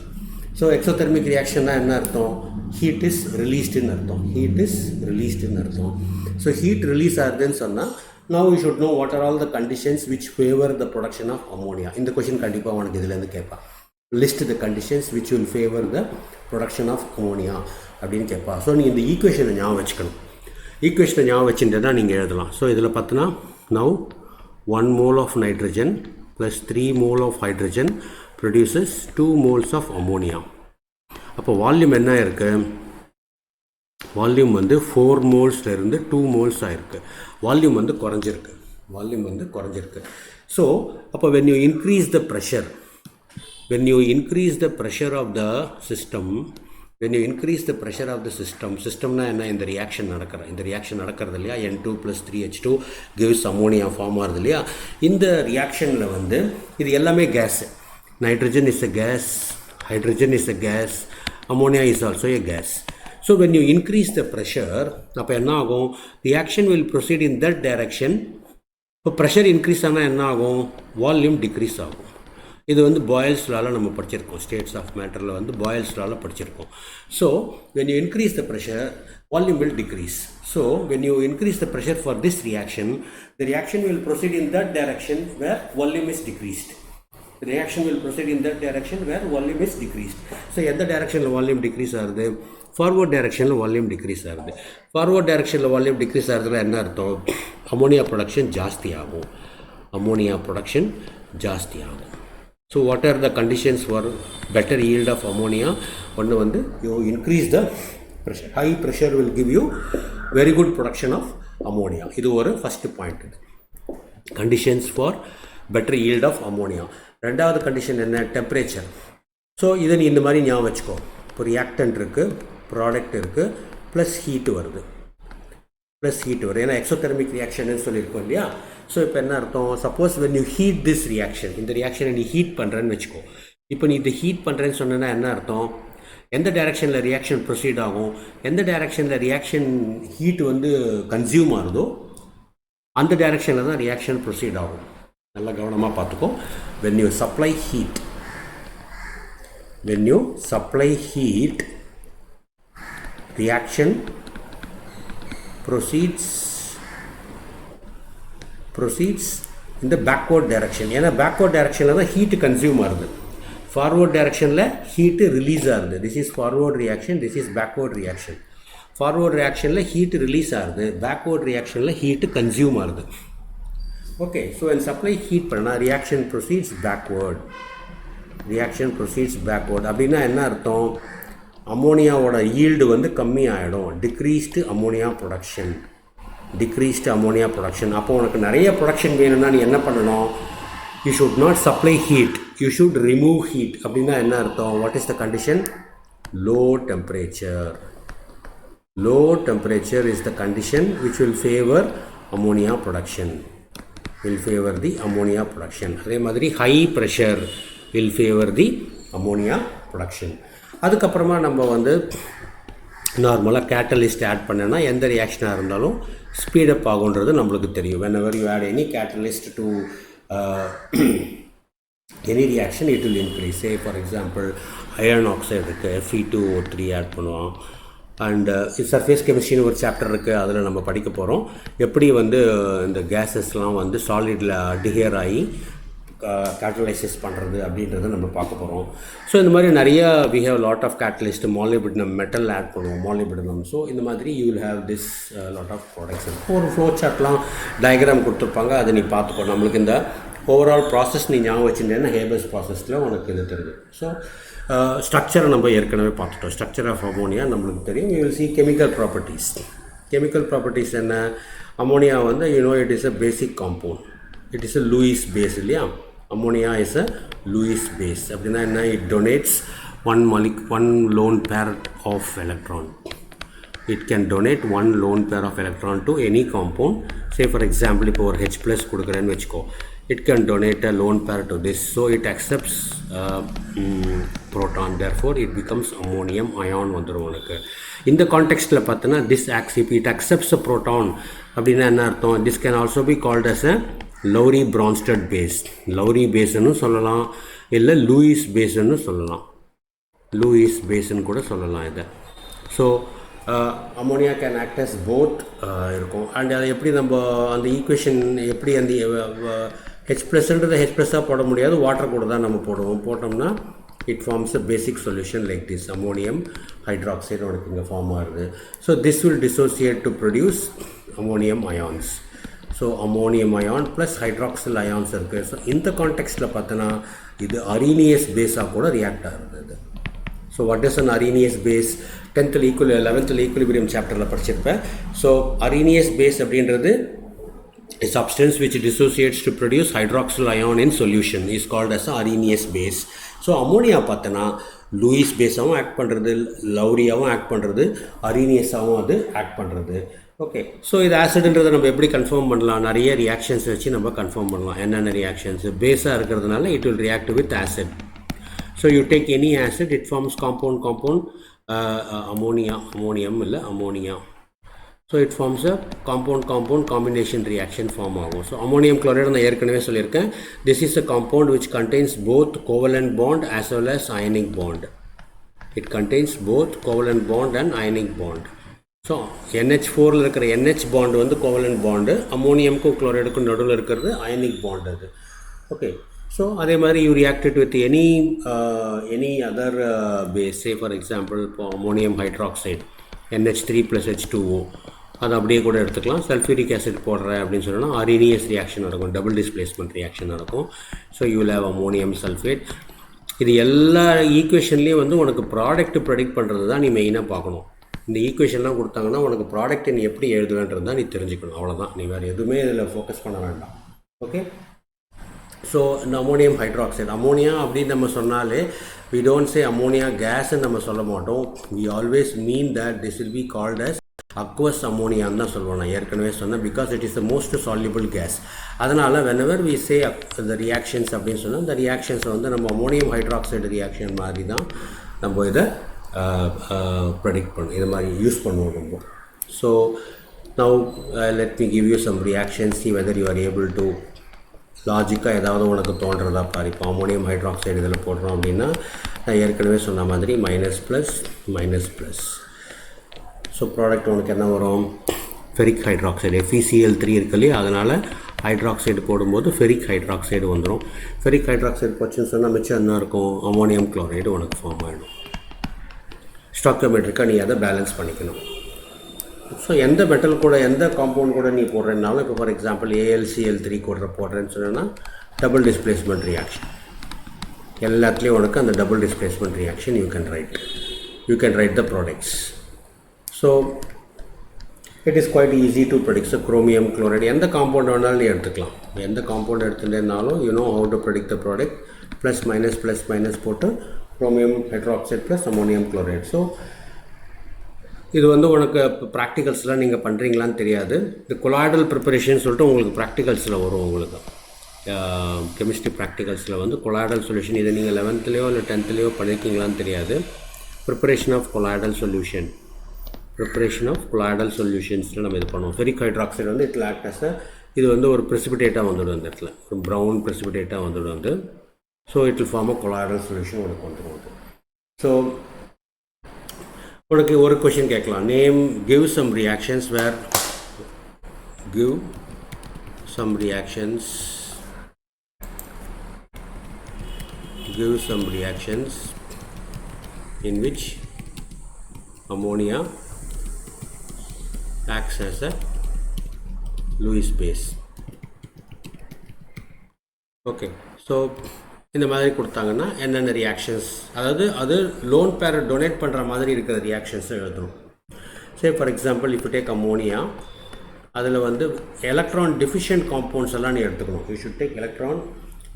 So exothermic reactionனா என்ன அர்த்தம், heat is released in அர்த்தம். heat is released in அர்த்தம். ஸோ heat release ஆகுதுன்னு சொன்னால் now we should know what are all the conditions which favor the production of ammonia. இந்த question கண்டிப்பாக உனக்கு இதுலேருந்து கேட்பான். List the conditions which will favour the production of ammonia அப்படின்னு கேட்பா. ஸோ நீங்கள் இந்த ஈக்குவேஷனை ஞாபகம் வச்சுக்கணும். ஈக்குவேஷனை ஞாபகம் வச்சுட்டு நீங்கள் எழுதலாம். ஸோ இதில் பார்த்தோன்னா now 1 mole of nitrogen plus 3 mole of hydrogen produces 2 moles of ammonia. அப்போ வால்யூம் என்ன இருக்குது, வால்யூம் வந்து 4 molesலேருந்து 2 moles ஆகிருக்கு. வால்யூம் வந்து குறைஞ்சிருக்கு. ஸோ அப்போ when you increase the pressure of the system, சிஸ்டம்னா என்ன, இந்த ரியாக்ஷன் நடக்கிறது இல்லையா, N2 + 3H2 gives ammonia form ஆகுது இல்லையா. இந்த ரியாக்ஷனில் வந்து இது எல்லாமே gas. Nitrogen is a gas, hydrogen is a gas, ammonia is also a gas. So when you increase the pressure, அப்போ என்ன ஆகும், reaction will proceed in that direction. இப்போ ப்ரெஷர் இன்க்ரீஸ் ஆனால் என்ன ஆகும், வால்யூம் டிக்ரீஸ் ஆகும். இது வந்து பாயில்ஸ் லாவில் நம்ம படிச்சிருக்கோம். ஸ்டேட்ஸ் ஆஃப் மேட்டரில் வந்து பாயில்ஸ் லாவில் படிச்சிருக்கோம். So when you increase the pressure, volume will decrease. So when you increase the pressure for this reaction, the reaction will proceed in that direction where volume is decreased. So எந்த டைரக்ஷனில் volume degrees ஆகுது, forward டைரக்ஷனில் volume degrees ஆகுது. Forward டைரக்ஷனில் volume degrees ஆகுதுல என்ன அர்த்தம், ammonia production ஜாஸ்தி ஆகும். So what are the conditions for better yield of ammonia? One வந்து you increase the pressure. High pressure will give you very good production of ammonia. இது ஒரு first point. Conditions for better yield of ammonia. ரெண்டாவது condition என்ன, temperature. So இதை நீ இந்த மாதிரி ஞாபகம் வச்சுக்கோ. இப்போ ரியாக்டன்ட் இருக்குது, ப்ராடக்ட் இருக்குது, ப்ளஸ் ஹீட் வருது. ஏன்னா எக்ஸோதெர்மிக் ரியாக்ஷன் சொல்லியிருக்கோம் இல்லையா. ஸோ இப்போ என்ன அர்த்தம், suppose when you heat this reaction, இந்த ரியாக்ஷனை நீ ஹீட் பண்ணுறேன்னு வச்சுக்கோ. இப்போ நீ இதை ஹீட் பண்ணுறேன்னு சொன்னேன்னா என்ன அர்த்தம், எந்த டைரெக்ஷனில் ரியாக்ஷன் ப்ரொசீட் ஆகும், எந்த டைரெக்ஷனில் ரியாக்ஷன் ஹீட் வந்து கன்சியூம் ஆகுதோ அந்த டைரெக்ஷனில் தான் ரியாக்ஷன் ப்ரொசீட் ஆகும். நல்லா கவனமாக பார்த்துக்கோ. when you supply heat reaction proceeds in the backward direction. ஏன்னா backward directionல தான் heat consume ஆகுது, forward directionல heat release ஆகுது. this is forward reaction, this is backward reaction. forward reactionல heat release ஆகுது, backward reactionல heat consume ஆகுது. okay, so when supply heat பண்ணா reaction proceeds backward. அப்படின்னா என்ன அர்த்தம்? அமோனியாவோட ஈல்டு வந்து கம்மி ஆகிடும், டிக்ரீஸ்டு அமோனியா ப்ரொடக்ஷன். அப்போ உனக்கு நிறைய ப்ரொடக்ஷன் வேணும்னா நீ என்ன பண்ணணும்? You should not supply heat, you should remove heat. அப்படின்னா என்ன அர்த்தம்? What is the condition? Low temperature is the condition which will favor ammonia production. அதே மாதிரி high pressure will favor the ammonia production. அதுக்கப்புறமா நம்ம வந்து நார்மலாக கேட்டலிஸ்ட் ஆட் பண்ணனா எந்த ரியாக்ஷனாக இருந்தாலும் ஸ்பீடப் ஆகுன்றது நம்மளுக்கு தெரியும். whenever you add any catalyst to any reaction it will increase. say for example iron oxide இருக்குது, Fe2O3 ஆட் பண்ணுவோம். அண்ட் சர்ஃபேஸ் கெமிஸ்ட்ரின்னு ஒரு சாப்டர் இருக்குது, அதில் நம்ம படிக்க போகிறோம் எப்படி வந்து இந்த கேஸஸ்லாம் வந்து சாலிடில் டிஹேர் ஆகி கேட்டலைசிஸ் பண்ணுறது அப்படின்றத நம்ம பார்க்க போகிறோம். ஸோ இந்த மாதிரி நிறைய we have lot of catalyst, molybdenum metal add பண்ணுவோம், மாலிபிடினம். ஸோ இந்த மாதிரி you will have this lot of products. ஒரு ஃப்ளோ சார்ட்லாம் டயக்ராம் கொடுத்துருப்பாங்க, அதை நீ பார்த்துக்கோ. நம்மளுக்கு இந்த ஓவரால் ப்ராசஸ் நீ ஞாபகம் வச்சுட்டேன்னா ஹேபஸ் ப்ராசஸில் உனக்கு இது தெரியுது. ஸோ ஸ்ட்ரக்சரை நம்ம ஏற்கனவே பார்த்துட்டோம். ஸ்ட்ரக்சர் ஆஃப் அமோனியா நம்மளுக்கு தெரியும். You will see chemical properties என்ன? அமோனியா வந்து it is a basic compound, it is a Lewis base இல்லையா? Ammonia is a Lewis base. அப்படின்னா என்ன? It donates one lone pair of electron. It can donate one lone pair of electron to any compound. say for example இப்போ ஒரு H+ கொடுக்குறேன்னு வச்சுக்கோ, it can donate a lone pair to this, so it accepts proton, therefore it becomes ammonium ion வந்துடும் உனக்கு. இந்த கான்டெக்ஸ்டில் பார்த்தோன்னா this acts, if it accepts a proton அப்படின்னா என்ன அர்த்தம்? this can also be called as a Lowry Bronsted base. Lowry பேஸ்ன்னு சொல்லலாம், இல்லை லூயிஸ் பேஸ்ன்னு சொல்லலாம், கூட சொல்லலாம் இதை. So ammonia can act as both இருக்கும். அண்ட் அதை எப்படி நம்ம அந்த ஈக்குவேஷன் எப்படி அந்த H+ன்றதை H+ஆக போட முடியாது, வாட்டர் கூட தான் நம்ம போட்டோம்னா it forms a basic solution like this. ammonium hydroxide உனக்கு இங்கே ஃபார்ம் ஆகுது. So this will dissociate to produce ammonium ions. So ammonium ion plus hydroxyl ions இருக்குது. ஸோ இந்த கான்டெக்ஸ்டில் பார்த்தோன்னா இது அரீனியஸ் பேஸாக கூட ரியாக்ட் ஆகுது. So what is an Arrhenius base? 11th equilibrium சாப்டரில் படிச்சிருப்பேன். ஸோ அரீனியஸ் பேஸ் அப்படின்றது a substance which dissociates to produce hydroxyl ion in solution is called as Arrhenius base. So ammonia பார்த்தோன்னா லூயிஸ் பேஸாகவும் ஆக்ட் பண்ணுறது, லௌரியாகவும் act பண்ணுறது, அரீனியஸாகவும் அது act பண்ணுறது. Okay, so இது ஆசிட்ன்றதை நம்ம எப்படி கன்ஃபார்ம் பண்ணலாம்? நிறைய ரியாக்ஷன்ஸ் வச்சு நம்ம கன்ஃபார்ம் பண்ணலாம். என்னென்ன ரியாக்ஷன்ஸ்? பேஸாக இருக்கிறதுனால it will react with acid. So you take any acid, it forms compound ammonium இல்லை ammonia. So it forms a compound combination reaction form ஆகும். ஸோ அமோனியம் குளோரைடு நான் ஏற்கனவே சொல்லியிருக்கேன். This is a compound which contains both covalent bond as well as ionic bond. It contains both covalent bond and ionic bond. So NH4ல் இருக்கிற NH bond வந்து covalent bond, அமோனியமுக்கும் குளோரைடுக்கும் நடுவில் இருக்கிறது அயனிக் பாண்ட் அது. ஓகே, ஸோ அதே மாதிரி you reacted with any other base. Say for example இப்போ அமோனியம் ஹைட்ராக்சைடு NH3+H2O அது அப்படியே கூட எடுத்துக்கலாம். சல்ஃபியூரிக் ஆசிட் போடுறேன் அப்படின்னு சொன்னால் அரீனியஸ் ரியாக்ஷன் நடக்கும், டபுள் டிஸ்பிளேஸ்மெண்ட் ரியாக்ஷன் நடக்கும். So you will have ammonium sulphate. இது எல்லா ஈக்குவேஷன்லேயும் வந்து உனக்கு ப்ராடக்ட் ப்ரெடிக்ட் பண்ணுறது தான் நீ மெயினாக பார்க்கணும். இந்த ஈக்குவேஷன்லாம் கொடுத்தாங்கன்னா உனக்கு ப்ராடக்ட்டை நீ எப்படி எழுதுவேன்றது தான் நீ தெரிஞ்சுக்கணும். அவ்வளோதான், நீ வேறு எதுவுமே இதில் ஃபோக்கஸ் பண்ண வேண்டாம். ஓகே, ஸோ இந்த அமோனியம் ஹைட்ராக்சைடு, அமோனியா அப்படின்னு நம்ம சொன்னாலே we don't say ammonia gas ன்னு நம்ம சொல்ல மாட்டோம். we always mean that this will be called as aqueous ammonia ன்னு தான் சொல்லுவோம். நான் ஏற்கனவே சொன்னேன், because it is the most soluble gas. அதனால் whenever we say the reactions அப்படின்னு சொன்னால் இந்த ரியாக்ஷன்ஸை வந்து நம்ம அமோனியம் ஹைட்ராக்சைடு ரியாக்ஷன் மாதிரி தான் நம்ம இதை ப்ரெடிக்ட் பண்ணும், இது மாதிரி யூஸ் பண்ணுவோம் நம்ம. So now let me give you some reactions, see whether you are able to லாஜிக்காக ஏதாவது உனக்கு தோன்றதா பாரு. இப்போ அமோனியம் ஹைட்ராக்சைடு இதில் போடுறோம் அப்படின்னா நான் ஏற்கனவே சொன்ன மாதிரி மைனஸ் ப்ளஸ். ஸோ ப்ராடக்ட் உனக்கு என்ன வரும்? ஃபெரிக் ஹைட்ராக்சைடு, FeCl3 இருக்கு இல்லையா, அதனால் ஹைட்ராக்சைடு போடும்போது ஃபெரிக் ஹைட்ராக்சைடு வந்துடும். ஃபெரிக் ஹைட்ராக்சைடு போச்சுன்னு சொன்னால் மிச்சம் என்ன இருக்கும்? அமோனியம் குளோரைடு உனக்கு ஃபார்ம் ஆகிடும். ஸ்டாக்கியோமெட்ரிக்காக நீ அதை பேலன்ஸ் பண்ணிக்கணும். ஸோ எந்த மெட்டல் கூட எந்த காம்பவுண்ட் கூட நீ போடுறேன்னாலும், இப்போ ஃபார் எக்ஸாம்பிள் AlCl3 போடுறேன்னு சொன்னேன்னா டபுள் டிஸ்பிளேஸ்மெண்ட் ரியாக்ஷன், எல்லாத்துலேயும் உனக்கு அந்த double displacement reaction you can write the products. So it is quite easy to predict. So chromium chloride எந்த காம்பவுண்ட் வேணாலும் நீ எடுத்துக்கலாம். எந்த காம்பவுண்ட் எடுத்துட்டேன்னாலும் you know how to predict the product. Plus minus போட்டு chromium hydroxide plus ammonium chloride. So இது வந்து உனக்கு ப்ராக்டிகல்ஸ்லாம் நீங்கள் பண்ணுறீங்களான்னு தெரியாது. இந்த கொலாய்டல் ப்ரிப்பரேஷன் சொல்லிட்டு உங்களுக்கு ப்ராக்டிகல்ஸில் வரும். உங்களுக்கு கெமிஸ்ட்ரி ப்ராக்டிகல்ஸில் வந்து கொலாய்டல் சொல்யூஷன், இதை நீங்கள் 11th இல்லை 10th பண்ணியிருக்கீங்களான்னு தெரியாது. ப்ரிப்பரேஷன் ஆஃப் கொலாய்டல் சொல்யூஷன்ஸில் நம்ம இது பண்ணுவோம். ஃபெரிக் ஹைட்ராக்சைடு வந்து இட்ல ஆக்ட் அஸ் இது வந்து ஒரு ப்ரெசிபிடேட்டாக வந்துடும். அந்த இடத்துல ஒரு ப்ரௌன் ப்ரெசிபிடேட்டாக வந்துடும் வந்து. So it will form a colloidal solution உனக்கு வந்துடும். ஸோ உனக்கு ஒரு கொஷின் கேட்கலாம், give some reactions in which ammonia acts as a Lewis base. Okay, so இந்த மாதிரி கொடுத்தாங்கன்னா என்னென்ன ரியாக்ஷன்ஸ், அதாவது அது லோன் பேரை டொனேட் பண்ணுற மாதிரி இருக்கிற ரியாக்ஷன்ஸை எழுதணும். சே ஃபார் எக்ஸாம்பிள் இப்போ டேக் அமோனியா, அதில் வந்து எலக்ட்ரான் டிஃபிஷியன்ட் காம்பவுண்ட்ஸ் எல்லாம் நீ எடுத்துக்கணும். You should take electron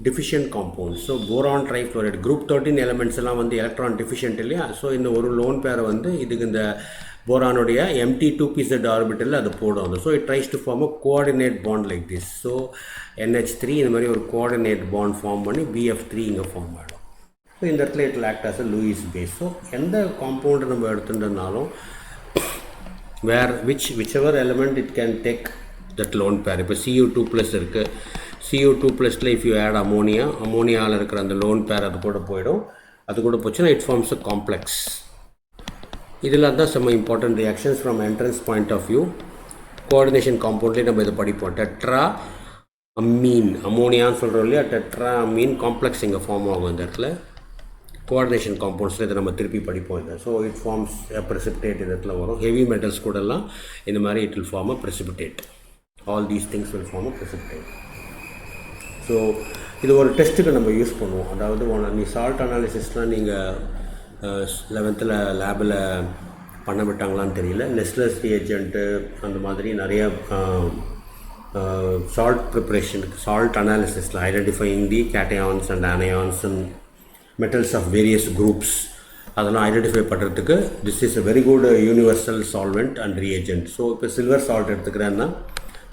deficient compounds. So boron trifluoride group 13 elements எல்லாம் வந்து எலக்ட்ரான் டிஃபிஷியன்ட் இல்லையா. ஸோ இந்த ஒரு லோன் பேரை வந்து இதுக்கு இந்த போரானுடைய empty 2pz ஆர்பிட்டலில் அது போடும். So it tries to form a coordinate bond like this. So NH3 இந்த மாதிரி ஒரு கோஆர்டினேட் பாண்ட் ஃபார்ம் பண்ணி BF3 இங்கே ஃபார்ம் ஆகிடும். ஸோ இந்த இடத்துல it act as a Lewis base. So எந்த காம்பவுண்டு நம்ம எடுத்துட்டோம்னாலும் whichever element it can take that lone pair. இப்போ Cu2+ இருக்குது. Cu2+ல if you add அமோனியாவில் இருக்கிற அந்த லோன் பேர் அது கூட போயிடும். அது கூட போச்சுன்னா இட் ஃபார்ம்ஸ் அ காம்ப்ளெக்ஸ். இதெல்லாம் தான் some important reactions from entrance point of view. Coordination காம்பவுண்ட்லேயே நம்ம இதை படிப்போம். டெட்ரா அம்மீன் அமோனியான்னு சொல்கிறோம் இல்லையா, டெட்ரா அம்மீன் காம்ப்ளெக்ஸ் இங்கே ஃபார்ம் ஆகும் இந்த இடத்துல. கோஆர்டினேஷன் காம்பவுண்ட்ஸில் இதை நம்ம திருப்பி படிப்போம் இதை. ஸோ இட் ஃபார்ம்ஸ் precipitate இடத்துல வரும். ஹெவி மெட்டல்ஸ் கூடலாம் இந்த மாதிரி it will form a precipitate. All these things will form a precipitate. So இது ஒரு டெஸ்ட்டுக்கு நம்ம யூஸ் பண்ணுவோம். அதாவது நீ சால்ட் அனாலிசிஸ்லாம் நீங்கள் 11th லேபில் பண்ண விட்டாங்களான்னு தெரியல. நெஸ்லஸ் ரியேஜென்ட்டு அந்த மாதிரி நிறைய சால்ட் ப்ரிப்பரேஷனுக்கு சால்ட் அனாலிசிஸில் identifying the cations and anions and metals of various groups அதெல்லாம் ஐடென்டிஃபை பண்ணுறதுக்கு this is a very good universal solvent and reagent. So இப்போ சில்வர் சால்ட் எடுத்துக்கிறேன்னா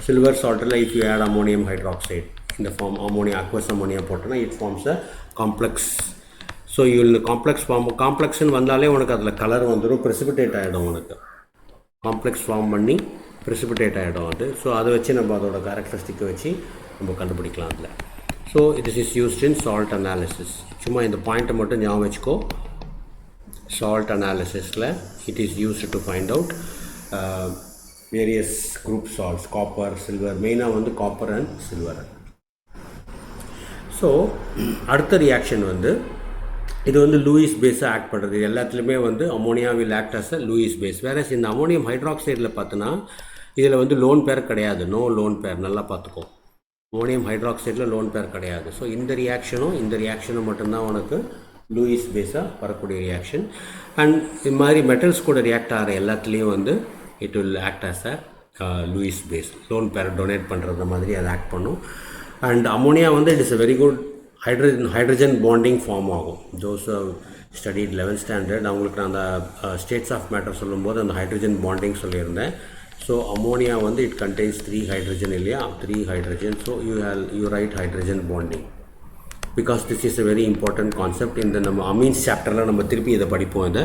சில்வர் சால்ட்டில் if you add ammonium hydroxide இந்த form aqueous ammonia போட்டோன்னா it forms a complex. So இதில் காம்ப்ளெக்ஸ்ன்னு வந்தாலே உனக்கு அதில் கலர் வந்துடும், ப்ரெசிபிடேட் ஆகிடும். உனக்கு காம்ப்ளெக்ஸ் ஃபார்ம் பண்ணி ப்ரெசிபிடேட் ஆகிடும் அது. ஸோ அதை வச்சு நம்ம அதோட கேரக்டரிஸ்டிக்கை வச்சு நம்ம கண்டுபிடிக்கலாம் அதில். So it is used in salt analysis. சும்மா இந்த பாயிண்ட்டை மட்டும் ஞாபகம் வச்சுக்கோ. சால்ட் அனாலிசிஸில் it is used to find out various group salts, copper, silver, மெயினாக வந்து காப்பர் அண்ட் சில்வர். ஸோ அடுத்த ரியாக்ஷன் வந்து இது வந்து லூயிஸ் பேஸாக ஆக்ட் பண்ணுறது. எல்லாத்துலேயுமே வந்து ammonia will act as a Lewis base. வேற இந்த அமோனியம் ஹைட்ராக்சைடில் பார்த்தோன்னா இதில் வந்து லோன் பேர் கிடையாது, நோ லோன் பேர். நல்லா பார்த்துக்கோ, அமோனியம் ஹைட்ராக்சைடில் லோன் பேர் கிடையாது. ஸோ இந்த ரியாக்ஷனும் மட்டும்தான் உனக்கு லூயிஸ் பேஸாக வரக்கூடிய ரியாக்ஷன். அண்ட் இது மாதிரி மெட்டல்ஸ் கூட ரியாக்ட் ஆகிற எல்லாத்துலேயும் வந்து it will act as a Lewis base. Lone pair donate பண்ணுறது மாதிரி அதை ஆக்ட் பண்ணும். அண்ட் அமோனியா வந்து it is a very good hydrogen bonding form ஆகும். தோஸ் ஸ்டடிட் 11th standard அவங்களுக்கு நான் அந்த ஸ்டேட்ஸ் ஆஃப் மேட்டர் சொல்லும்போது அந்த ஹைட்ரஜன் பாண்டிங் சொல்லியிருந்தேன். ஸோ அமோனியா வந்து இட் கண்டெய்ன்ஸ் 3 ஹைட்ரஜன் இல்லையா, 3 hydrogen. So you right hydrogen bonding because this is a very important concept. இந்த நம்ம அமீன்ஸ் சாப்டரில் நம்ம திருப்பி இதை படிப்போம். இதை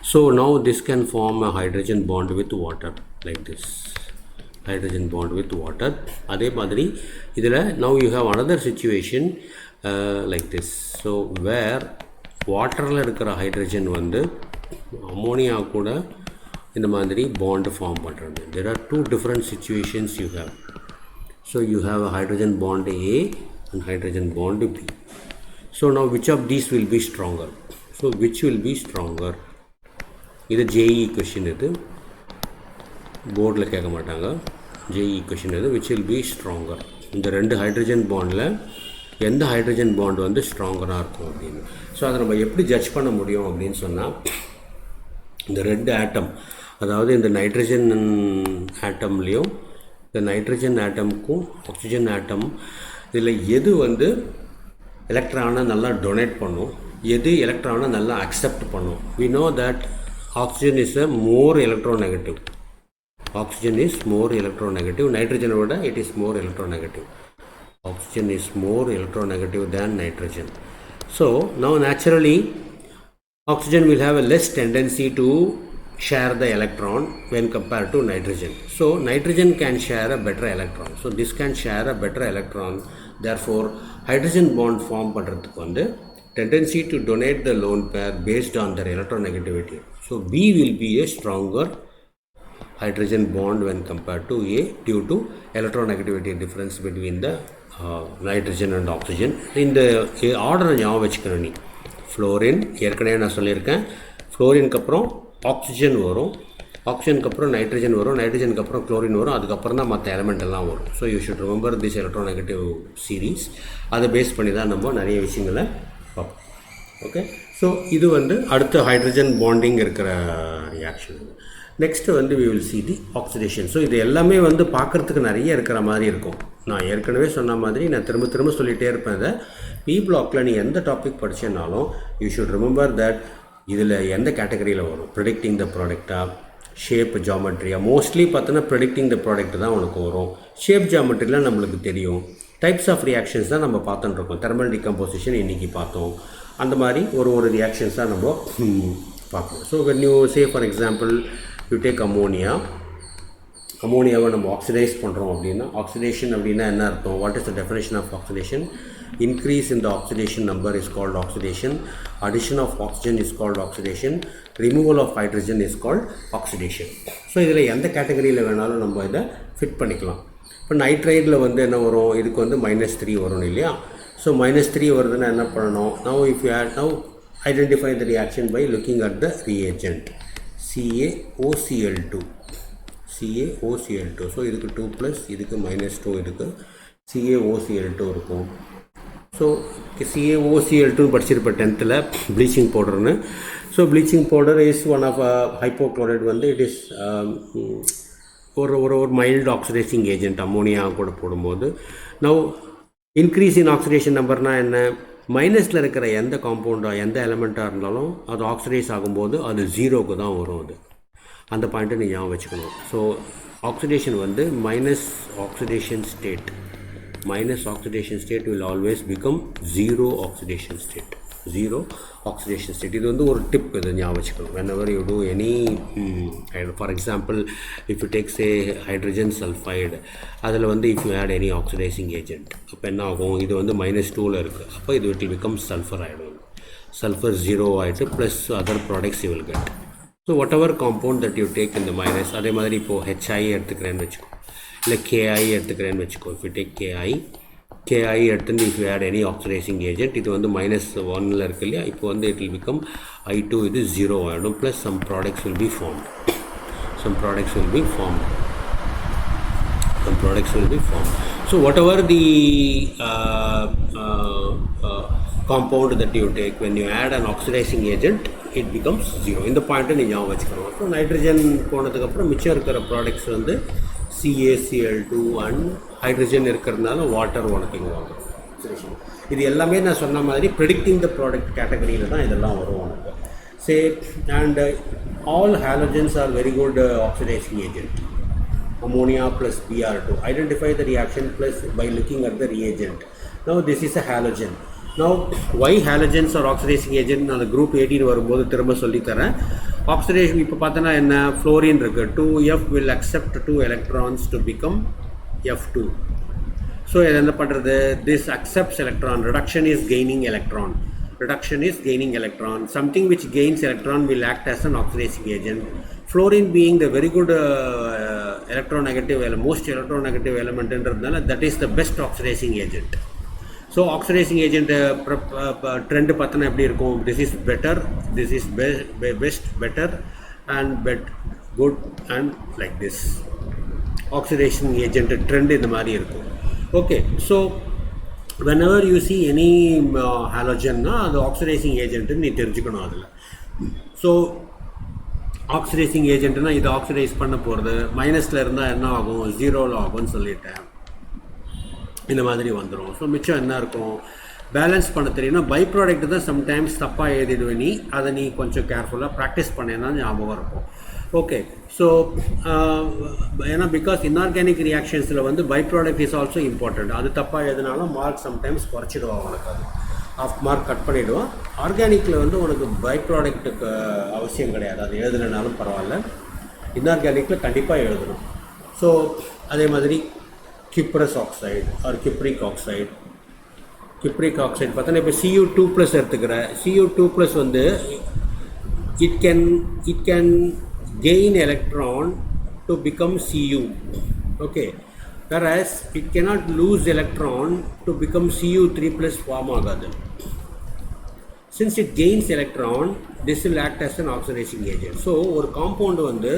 So now this can form a hydrogen bond with water like this. Hydrogen bond with water. அதே மாதிரி இதில் now you have another situation like this. So where வாட்டரில் இருக்கிற ஹைட்ரஜன் வந்து அமோனியா கூட இந்த மாதிரி பாண்ட் ஃபார்ம் பண்ணுறது. There are two different situations you have. So you have a hydrogen bond A and hydrogen bond B. So now which of these will be stronger? So which will be stronger? இது JEE question, இது போர்டில் கேட்க மாட்டாங்க. JEE question இது which will be stronger. இந்த ரெண்டு hydrogen பாண்டில் எந்த ஹைட்ரஜன் பாண்ட் வந்து ஸ்ட்ராங்கராக இருக்கும் அப்படின்னு. ஸோ அதை நம்ம எப்படி ஜட்ஜ் பண்ண முடியும் அப்படின்னு சொன்னால், இந்த ரெண்டு ஆட்டம், அதாவது இந்த நைட்ரஜன் ஆட்டம்லேயும் இந்த நைட்ரஜன் ஆட்டமுக்கும் ஆக்சிஜன் ஆட்டம், இதில் எது வந்து எலக்ட்ரானை நல்லா டொனேட் பண்ணும், எது எலக்ட்ரானை நல்லா அக்செப்ட் பண்ணும். we know that oxygen is a more electronegative. Oxygen is more electronegative. Nitrogen oda it is more electronegative. Oxygen is more electronegative than nitrogen. So now naturally oxygen will have a less tendency to share the electron when compared to nitrogen. So nitrogen can share a better electron. So this can share a better electron. Therefore hydrogen bond form பண்றதுக்கு வந்து tendency to donate the lone pair based on their electronegativity. So B will be a stronger hydrogen bond when compared to A due to electronegativity difference between the nitrogen and oxygen. இந்த ஆர்டரை ஞாபகம் வச்சுக்கணும். நீ fluorine ஏற்கனவே நான் சொல்லியிருக்கேன், ஃப்ளோரினுக்கு அப்புறம் oxygen வரும், ஆக்சிஜனுக்கு அப்புறம் நைட்ரஜன் வரும், நைட்ரஜனுக்கு அப்புறம் குளோரின் வரும், அதுக்கப்புறம் தான் மற்ற எலமெண்ட் எல்லாம் வரும். So you should remember this electronegative series. அதை பேஸ் பண்ணி தான் நம்ம நிறைய விஷயங்களை பார்ப்போம். ஓகே, ஸோ இது வந்து அடுத்த ஹைட்ரஜன் பாண்டிங் இருக்கிற ரியாக்ஷன். நெக்ஸ்ட்டு வந்து we will see the oxidation. So இது எல்லாமே வந்து பார்க்குறதுக்கு நிறைய இருக்கிற மாதிரி இருக்கும். நான் ஏற்கனவே சொன்ன மாதிரி நான் திரும்ப திரும்ப சொல்லிகிட்டே இருப்பேன். இதை பி பிளாக்கில் நீ எந்த டாபிக் படித்தேனாலும் யூ ஷுட் ரிமெம்பர் தட் இதில் எந்த கேட்டகரியில் வரும். ப்ரெடிக்டிங் த ப்ராடக்டாக, ஷேப் ஜாமெட்ரியா, மோஸ்ட்லி பார்த்தோன்னா ப்ரெடிக்டிங் த ப்ராடக்ட் தான் உனக்கு வரும். ஷேப் ஜாமெட்ரிலாம் நம்மளுக்கு தெரியும். டைப்ஸ் ஆஃப் ரியாக்ஷன்ஸ் தான் நம்ம பார்த்துட்டுருக்கோம். தெர்மல் டிகம்போசிஷன் இன்றைக்கி பார்த்தோம். அந்த மாதிரி ஒரு ரியாக்ஷன்ஸ் தான் நம்ம பார்க்கணும். So when you say for example you take ammonia, அமோனியாவை நம்ம ஆக்சிடைஸ் பண்ணுறோம் அப்படின்னா, ஆக்சிடேஷன் அப்படின்னா என்ன அர்த்தம்? What is the definition of oxidation? Increase in the oxidation number is called oxidation, addition of oxygen is called oxidation, removal of hydrogen is called oxidation. So இதில் எந்த கேட்டகரியில் வேணாலும் நம்ம இதை ஃபிட் பண்ணிக்கலாம். இப்போ நைட்ரைடில் வந்து என்ன வரும்? இதுக்கு வந்து -3 வரும் இல்லையா? ஸோ -3 வருதுன்னா என்ன பண்ணணும்? Now if you had now identify the reaction by looking at the reagent. CaOCl2. CaOCl2. So இதுக்கு 2+, இதுக்கு -2, இதுக்கு CaOCl2 இருக்கும். ஸோ CaOCl2 படிச்சிருப்பேன் 10th ப்ளீச்சிங் பவுடர்னு. So bleaching powder is one of hypochlorite வந்து இட் இஸ் ஒரு மைல்டு ஆக்சிடைசிங் ஏஜென்ட். அமோனியா கூட போடும்போது நவ் இன்க்ரீஸ் இன் ஆக்சிடேஷன் நம்பர்னால் என்ன? மைனஸில் இருக்கிற எந்த காம்பவுண்டாக எந்த எலமெண்ட்டாக இருந்தாலும் அது ஆக்சிடைஸ் ஆகும்போது அது 0க்கு தான் வரும். அது அந்த பாயிண்ட்டை நீ ஞாபகம் வச்சுக்கணும். ஸோ ஆக்சிடேஷன் வந்து minus oxidation state will always become zero oxidation state. இது வந்து ஒரு டிப், இது ஞாபகம் வச்சுக்கணும். whenever you do any for example if you take say hydrogen sulfide, அதில் வந்து if you add any oxidizing agent, அப்போ என்ன ஆகும்? இது வந்து -2ல் இருக்குது. அப்போ இது will become sulfur ஆகிடும். sulfur 0 ஆகிட்டு plus other products you will get. So whatever compound that you take in the minus, அதே மாதிரி இப்போது HI எடுத்துக்கிறேன்னு வச்சுக்கோ, இல்லை KI எடுத்துக்கிறேன்னு வச்சுக்கோ. if you take KI எடுத்துன்னு if you add any oxidizing agent, இது வந்து -1ல் இருக்கு இல்லையா? இப்போ வந்து it will become I2, இது 0 ஆகிடும். Plus some products will be formed. So whatever the compound that you take, when you add an oxidizing agent, it becomes 0. இந்த பாயிண்ட்டை நீ ஞாபகம் வச்சுக்கணும். ஸோ நைட்ரஜன் போனதுக்கப்புறம் மிச்சம் இருக்கிற ப்ராடக்ட்ஸ் வந்து CaCl2 அண்ட் ஹைட்ரஜன் இருக்கிறதுனால வாட்டர் உனக்கு இங்கே வாங்கும். இது எல்லாமே நான் சொன்ன மாதிரி ப்ரெடிக்டிங் த ப்ராடக்ட் கேட்டகரியில் தான் இதெல்லாம் வரும் உனக்கு. Say and all halogens are very good oxidising agent. ammonia plus Br2. Identify the reaction plus by looking at the reagent. Now this is a halogen. Now why halogens are oxidizing agent? நான் group 18 வரும்போது திரும்ப சொல்லி தரேன். Oxidation இப்போ பார்த்தோன்னா என்ன, fluorine இருக்குது, 2F will accept 2 electrons to become F2. So இது என்ன பண்ணுறது, this accepts electron, reduction is gaining electron. Something which gains electron will act as an oxidizing agent. Fluorine being the very good electronegative element, most electronegative element என்றதுனால that is the best oxidizing agent. So oxidising agent trend பார்த்தோன்னா எப்படி இருக்கும், this is better, this is best, better and good and like this oxidising agent trend இந்த மாதிரி இருக்கும். Okay, so whenever you see any halogenனா அது oxidising ஏஜென்ட்டுன்னு நீ தெரிஞ்சுக்கணும் அதில். ஸோ ஆக்சிடைசிங் ஏஜென்ட்னா இது ஆக்சிடைஸ் பண்ண போகிறது, மைனஸில் இருந்தால் என்ன ஆகும், 0ல் ஆகும்னு சொல்லிட்டேன், இந்த மாதிரி வந்துடும். ஸோ மிச்சம் என்ன இருக்கும், பேலன்ஸ் பண்ண தெரியும்னா பை ப்ராடக்ட் தான் சம்டைம்ஸ் தப்பாக எழுதிடுவேன், நீ அதை நீ கொஞ்சம் கேர்ஃபுல்லாக ப்ராக்டிஸ் பண்ணேன்னா ஞாபகம் இருக்கும். ஓகே, ஸோ ஏன்னா பிகாஸ் இன்ஆர்கானிக் ரியாக்ஷன்ஸில் வந்து by product is also important. அது தப்பாக எழுதினாலும் மார்க் சம்டைம்ஸ் குறைச்சிடுவான் உனக்கு, அது ஆஃப் மார்க் கட் பண்ணிவிடுவான். ஆர்கானிக்கில் வந்து உனக்கு பை ப்ராடக்ட்டுக்கு அவசியம் கிடையாது, அது எழுதலைனாலும் பரவாயில்ல, இன்ஆர்கானிக்கில் கண்டிப்பாக எழுதணும். ஸோ அதே மாதிரி cuprous oxide or cupric oxide பார்த்தோன்னா இப்போ Cu2+ எடுத்துக்கிற, Cu2+ வந்து it can gain electron to become Cu. Okay, whereas it cannot lose electron to become Cu3+ form ஆகாது. Since it gains electron, this will act as an oxidizing agent. So ஒரு compound வந்து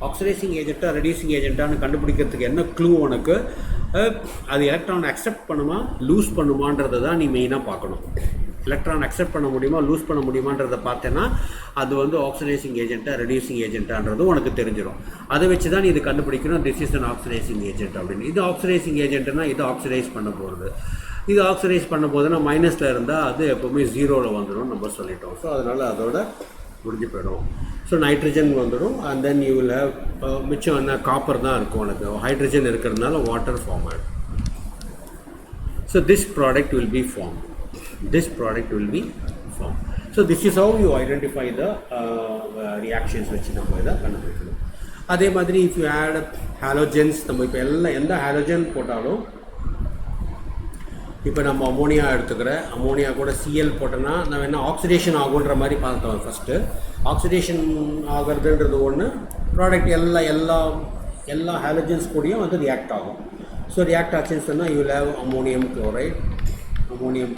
oxidising ஏஜென்ட்டாக reducing ஏஜென்ட்டானு கண்டுபிடிக்கிறதுக்கு என்ன clue உனக்கு, அது electron accept பண்ணுமா loose பண்ணுமான்றதை தான் நீ மெயினாக பார்க்கணும். எலக்ட்ரான் அக்செப்ட் பண்ண முடியுமா லூஸ் பண்ண முடியுமான்றதை பார்த்தேன்னா அது வந்து ஆக்சிடைசிங் ஏஜென்ட்டாக ரெடியூசிங் ஏஜென்ட்டான்றது உனக்கு தெரிஞ்சிடும். அதை வச்சு தான் நீ இது கண்டுபிடிக்கணும், this is an oxidising agent அப்படின்னு. இது ஆக்சிடைசிங் ஏஜென்ட்னா இது ஆக்சிடைஸ் பண்ண போகிறது, இது ஆக்சிடைஸ் பண்ண போதுன்னா மைனஸில் இருந்தால் அது எப்போவுமே 0ல் வந்துடும் நம்ம சொல்லிட்டோம். ஸோ அதனால் அதோட முடிஞ்சு போயிடும். ஸோ நைட்ரஜன் வந்துடும் and then you will have மிச்சம் என்ன காப்பர் தான் இருக்கும் உனக்கு, ஹைட்ரஜன் இருக்கிறதுனால வாட்டர் ஃபார்ம் ஆகிடும். So this product will be form. So this is how you identify the reactions வச்சு நம்ம இதை கண்டுபிடிக்கணும். அதே மாதிரி இஃப் யூ ஆட் ஹாலோஜன்ஸ், நம்ம இப்போ எந்த ஹாலோஜன் போட்டாலும், இப்போ நம்ம அமோனியா எடுத்துக்கிற, அமோனியா கூட Cl போட்டோன்னா நம்ம என்ன ஆக்சிடேஷன் ஆகுன்ற மாதிரி பார்த்தோம். ஃபஸ்ட்டு ஆக்சிடேஷன் ஆகிறதுன்றது ஒன்று, ப்ராடக்ட் எல்லா ஹாலோஜன்ஸ் கூடயும் வந்து ரியாக்ட் ஆகும். ஸோ ரியாக்ட் ஆச்சுன்னு சொன்னால் you will have ammonium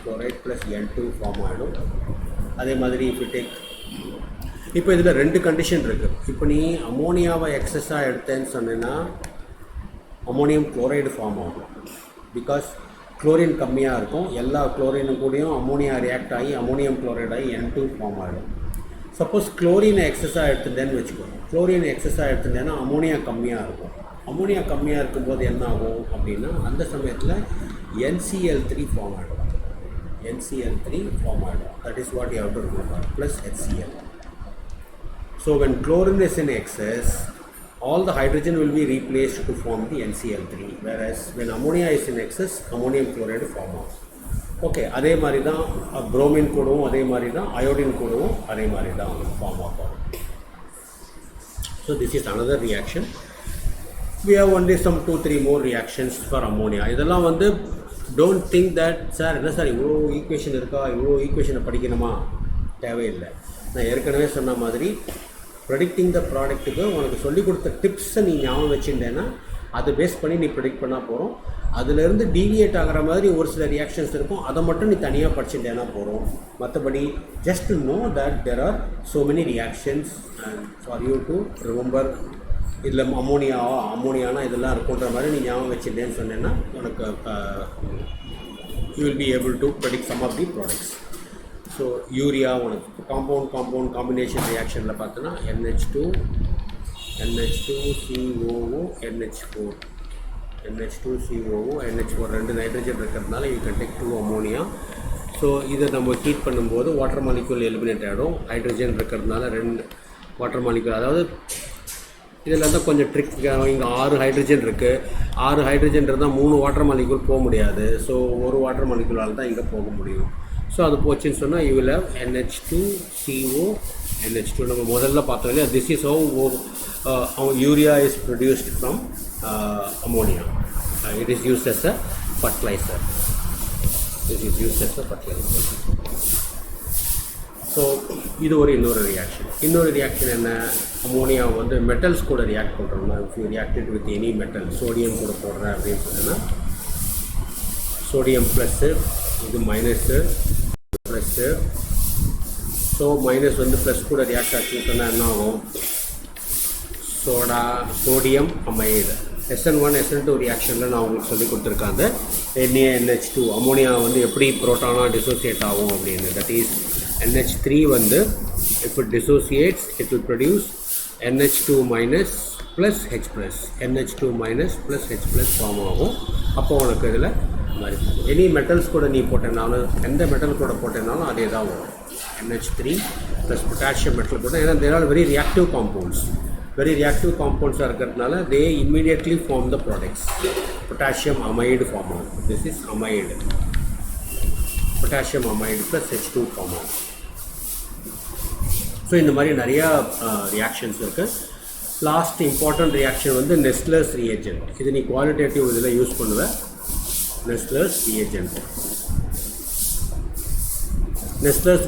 chloride plus N2 form ஆகிடும். அதே மாதிரி இப்போ இதில் 2 கண்டிஷன் இருக்குது. இப்போ நீ அமோனியாவை எக்ஸஸாக எடுத்தேன்னு சொன்னேன்னா அமோனியம் குளோரைடு ஃபார்ம் ஆகும். பிகாஸ் குளோரின் கம்மியாக இருக்கும், எல்லா குளோரினும் கூடயும் அமோனியா ரியாக்ட் ஆகி அமோனியம் குளோரைட் ஆகி N2 ஃபார்ம் ஆகிடும். சப்போஸ் குளோரினை எக்ஸஸாக எடுத்துட்டேன்னு வச்சுக்கோ, குளோரின் எக்ஸஸாக எடுத்துட்டேன்னா அமோனியா கம்மியாக இருக்கும். அமோனியா கம்மியாக இருக்கும்போது என்ன ஆகும் அப்படின்னா அந்த சமயத்தில் NCl3 ஃபார்ம் ஆகிடும். That is what you have to remember, plus HCl. So when chlorine is in excess, all the hydrogen will be replaced to form the NCl3, whereas when ammonia is in excess, ammonium chloride form ஆகும். Okay, அதே மாதிரி தான் bromine கூடவும் அதே மாதிரி தான் iodine கூடவும் அதே மாதிரி தான் ஃபார்ம் ஆகும். So this is another reaction. We have only some 2-3 more reactions for ammonia. இதெல்லாம் வந்து டோன்ட் திங்க் தட் சார் என்ன சார் இவ்வளோ ஈக்குவேஷன் இருக்கா, இவ்வளோ ஈக்குவேஷனை படிக்கணுமா, தேவையில்லை. நான் ஏற்கனவே சொன்ன மாதிரி ப்ரெடிக்டிங் த ப்ராடக்ட்டுக்கு உனக்கு சொல்லிக் கொடுத்த டிப்ஸை நீ ஞாபகம் வச்சுட்டேன்னா அதை பேஸ் பண்ணி நீ ப்ரெடிக்ட் பண்ணால் போகிறோம். அதுலேருந்து டீவியேட் ஆகிற மாதிரி ஒரு சில ரியாக்ஷன்ஸ் இருக்கும், அதை மட்டும் நீ தனியாக படிச்சுட்டேன்னா போகிறோம். மற்றபடி just to know that there are so many reactions and for you to remember. இதில் அம்மோனியானா இதெல்லாம் இருக்குன்ற மாதிரி நீ ஞாபகம் வச்சுட்டேன்னு சொன்னேன்னா உனக்கு you will be able to predict some of the products. So urea உனக்கு காம்பவுண்ட் காம்பினேஷன் ரியாக்ஷனில் பார்த்தோன்னா NH2 COO NH4 2 நைட்ரஜன் இருக்கிறதுனால you can take 2 ammonia. So இதை நம்ம ஹீட் பண்ணும்போது வாட்டர் மாலிக்யூல் எலிமினேட் ஆகிடும். ஹைட்ரஜன் இருக்கிறதுனால 2 வாட்டர் மாலிக்யூல், அதாவது இதில் தான் கொஞ்சம் ட்ரிக். இங்கே 6 ஹைட்ரஜன் இருக்குது, 6 ஹைட்ரஜன் இருந்தால் 3 வாட்டர் மாலிக்யூல் போக முடியாது. ஸோ ஒரு வாட்டர் மாலிக்யூலால் தான் இங்கே போக முடியும். ஸோ அது போச்சுன்னு சொன்னால் you will have NH2CO NH2 நம்ம முதல்ல பார்த்தோம் இல்லையா, this is how urea is produced from ammonia. It is used as a fertilizer. This is used as a fertilizer. So இது இன்னொரு ரியாக்ஷன் என்ன, அமோனியா வந்து மெட்டல்ஸ் கூட ரியாக்ட் பண்ணுறோம்னா, if you reacted with any metal, sodium கூட போடுறேன் அப்படின்னு சொன்னேன்னா, சோடியம் ப்ளஸ்ஸு, இது மைனஸ்ஸு, ப்ளஸ்ஸு. ஸோ மைனஸ் வந்து ப்ளஸ் கூட ரியாக்ட் ஆச்சுன்னு சொன்னால் என்ன ஆகும், சோடியம் அமைடு. SN1 SN2 ரியாக்ஷனில் நான் உங்களுக்கு சொல்லி கொடுத்துருக்காங்க. NaNH2 அமோனியா வந்து எப்படி புரோட்டானாக டிசோசியேட் ஆகும் அப்படின்னு. தட் இஸ் NH3 வந்து if it dissociates it will produce NH2 minus plus H plus, NH2 minus plus H plus form ஆகும். அப்போ உனக்கு இதில் மாதிரி எனி மெட்டல்ஸ் கூட நீ போட்டேனாலும், எந்த மெட்டல் கூட போட்டேனாலும் அதே தான் வரும். NH3 ப்ளஸ் பொட்டாசியம் மெட்டல் கூட, ஏன்னா தேர் ஆர் வெரி ரியாக்டிவ் காம்பவுண்ட்ஸாக இருக்கிறதுனால they immediately form the products. Potassium amide form ஆகும். This is amide, potassium amide plus H2 form ஆகும். ஸோ இந்த மாதிரி நிறையா ரியாக்ஷன்ஸ் இருக்குது. லாஸ்ட் இம்பார்ட்டன்ட் ரியாக்ஷன் வந்து நெஸ்லர்ஸ் ரியேஜென்ட். இது நீ குவாலிட்டேட்டிவ் இதில் யூஸ் பண்ணுவேன். நெஸ்லர்ஸ்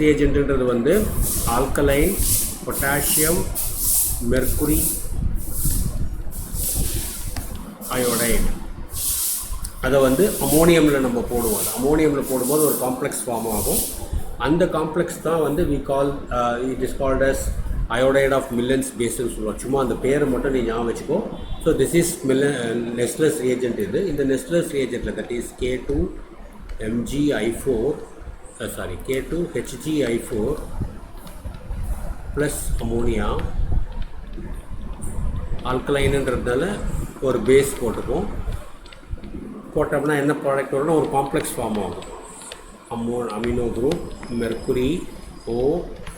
ரியேஜென்ட்ன்றது வந்து ஆல்கலைன், பொட்டாசியம், மெர்க்குரி, அயோடைடு. அதை வந்து அமோனியமில் நம்ம போடுவோம். அது அமோனியமில் போடும்போது ஒரு காம்ப்ளெக்ஸ் ஃபார்ம் ஆகும். அந்த காம்ப்ளெக்ஸ் தான் வந்து it is called as iodide of Millon's பேஸ்ன்னு சொல்லுவோம். சும்மா அந்த பேரை மட்டும் நீ ஞாபகம் வச்சுக்கோ. So this is Nessler's reagent. இந்த நெஸ்லர்ஸ் ரியேஜென்ட்டில் that is K2HgI4 plus ammonia. ஆல்கலைனுன்றதுனால ஒரு பேஸ் போட்டோம்னா என்ன ப்ராடக்ட் வரும்னா ஒரு காம்ப்ளெக்ஸ் ஃபார்ம் ஆகும். Amino group, mercury,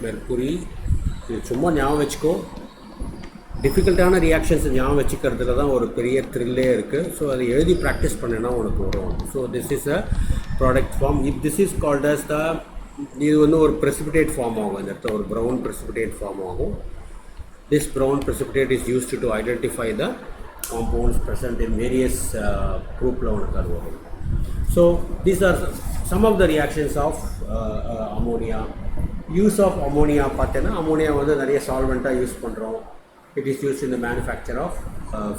mercury. இது சும்மா ஞாபகம் வச்சுக்கோ. டிஃபிகல்ட்டான ரியாக்ஷன்ஸ் ஞாபகம் வச்சுக்கிறதுல தான் ஒரு பெரிய த்ரில்லே இருக்குது. ஸோ அதை எழுதி ப்ராக்டிஸ் பண்ணேன்னா உனக்கு வரும். So this is a product form. This is called as இது வந்து ஒரு precipitate ஃபார்ம் ஆகும். இந்த இடத்துல ஒரு ப்ரௌன் precipitate ஃபார்ம் ஆகும். This brown precipitate is used to identify the compounds present in various group level carbohydrate. So these are some of the reactions of ammonia. Use of ammonia பார்த்தேன்னா, ammonia வந்து நிறைய சால்வெண்ட்டாக use பண்ணுறோம். It is use in the manufacture of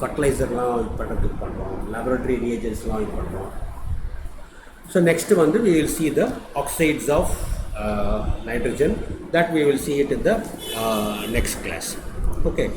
ஃபர்டிலைசர்லாம் இது பண்ணுறதுக்கு பண்ணுறோம். Laboratory ரியேஜென்ட்ஸ்லாம் இது பண்ணுறோம். So next வந்து we will see the oxides of nitrogen. That we will see it in the next class. Okay.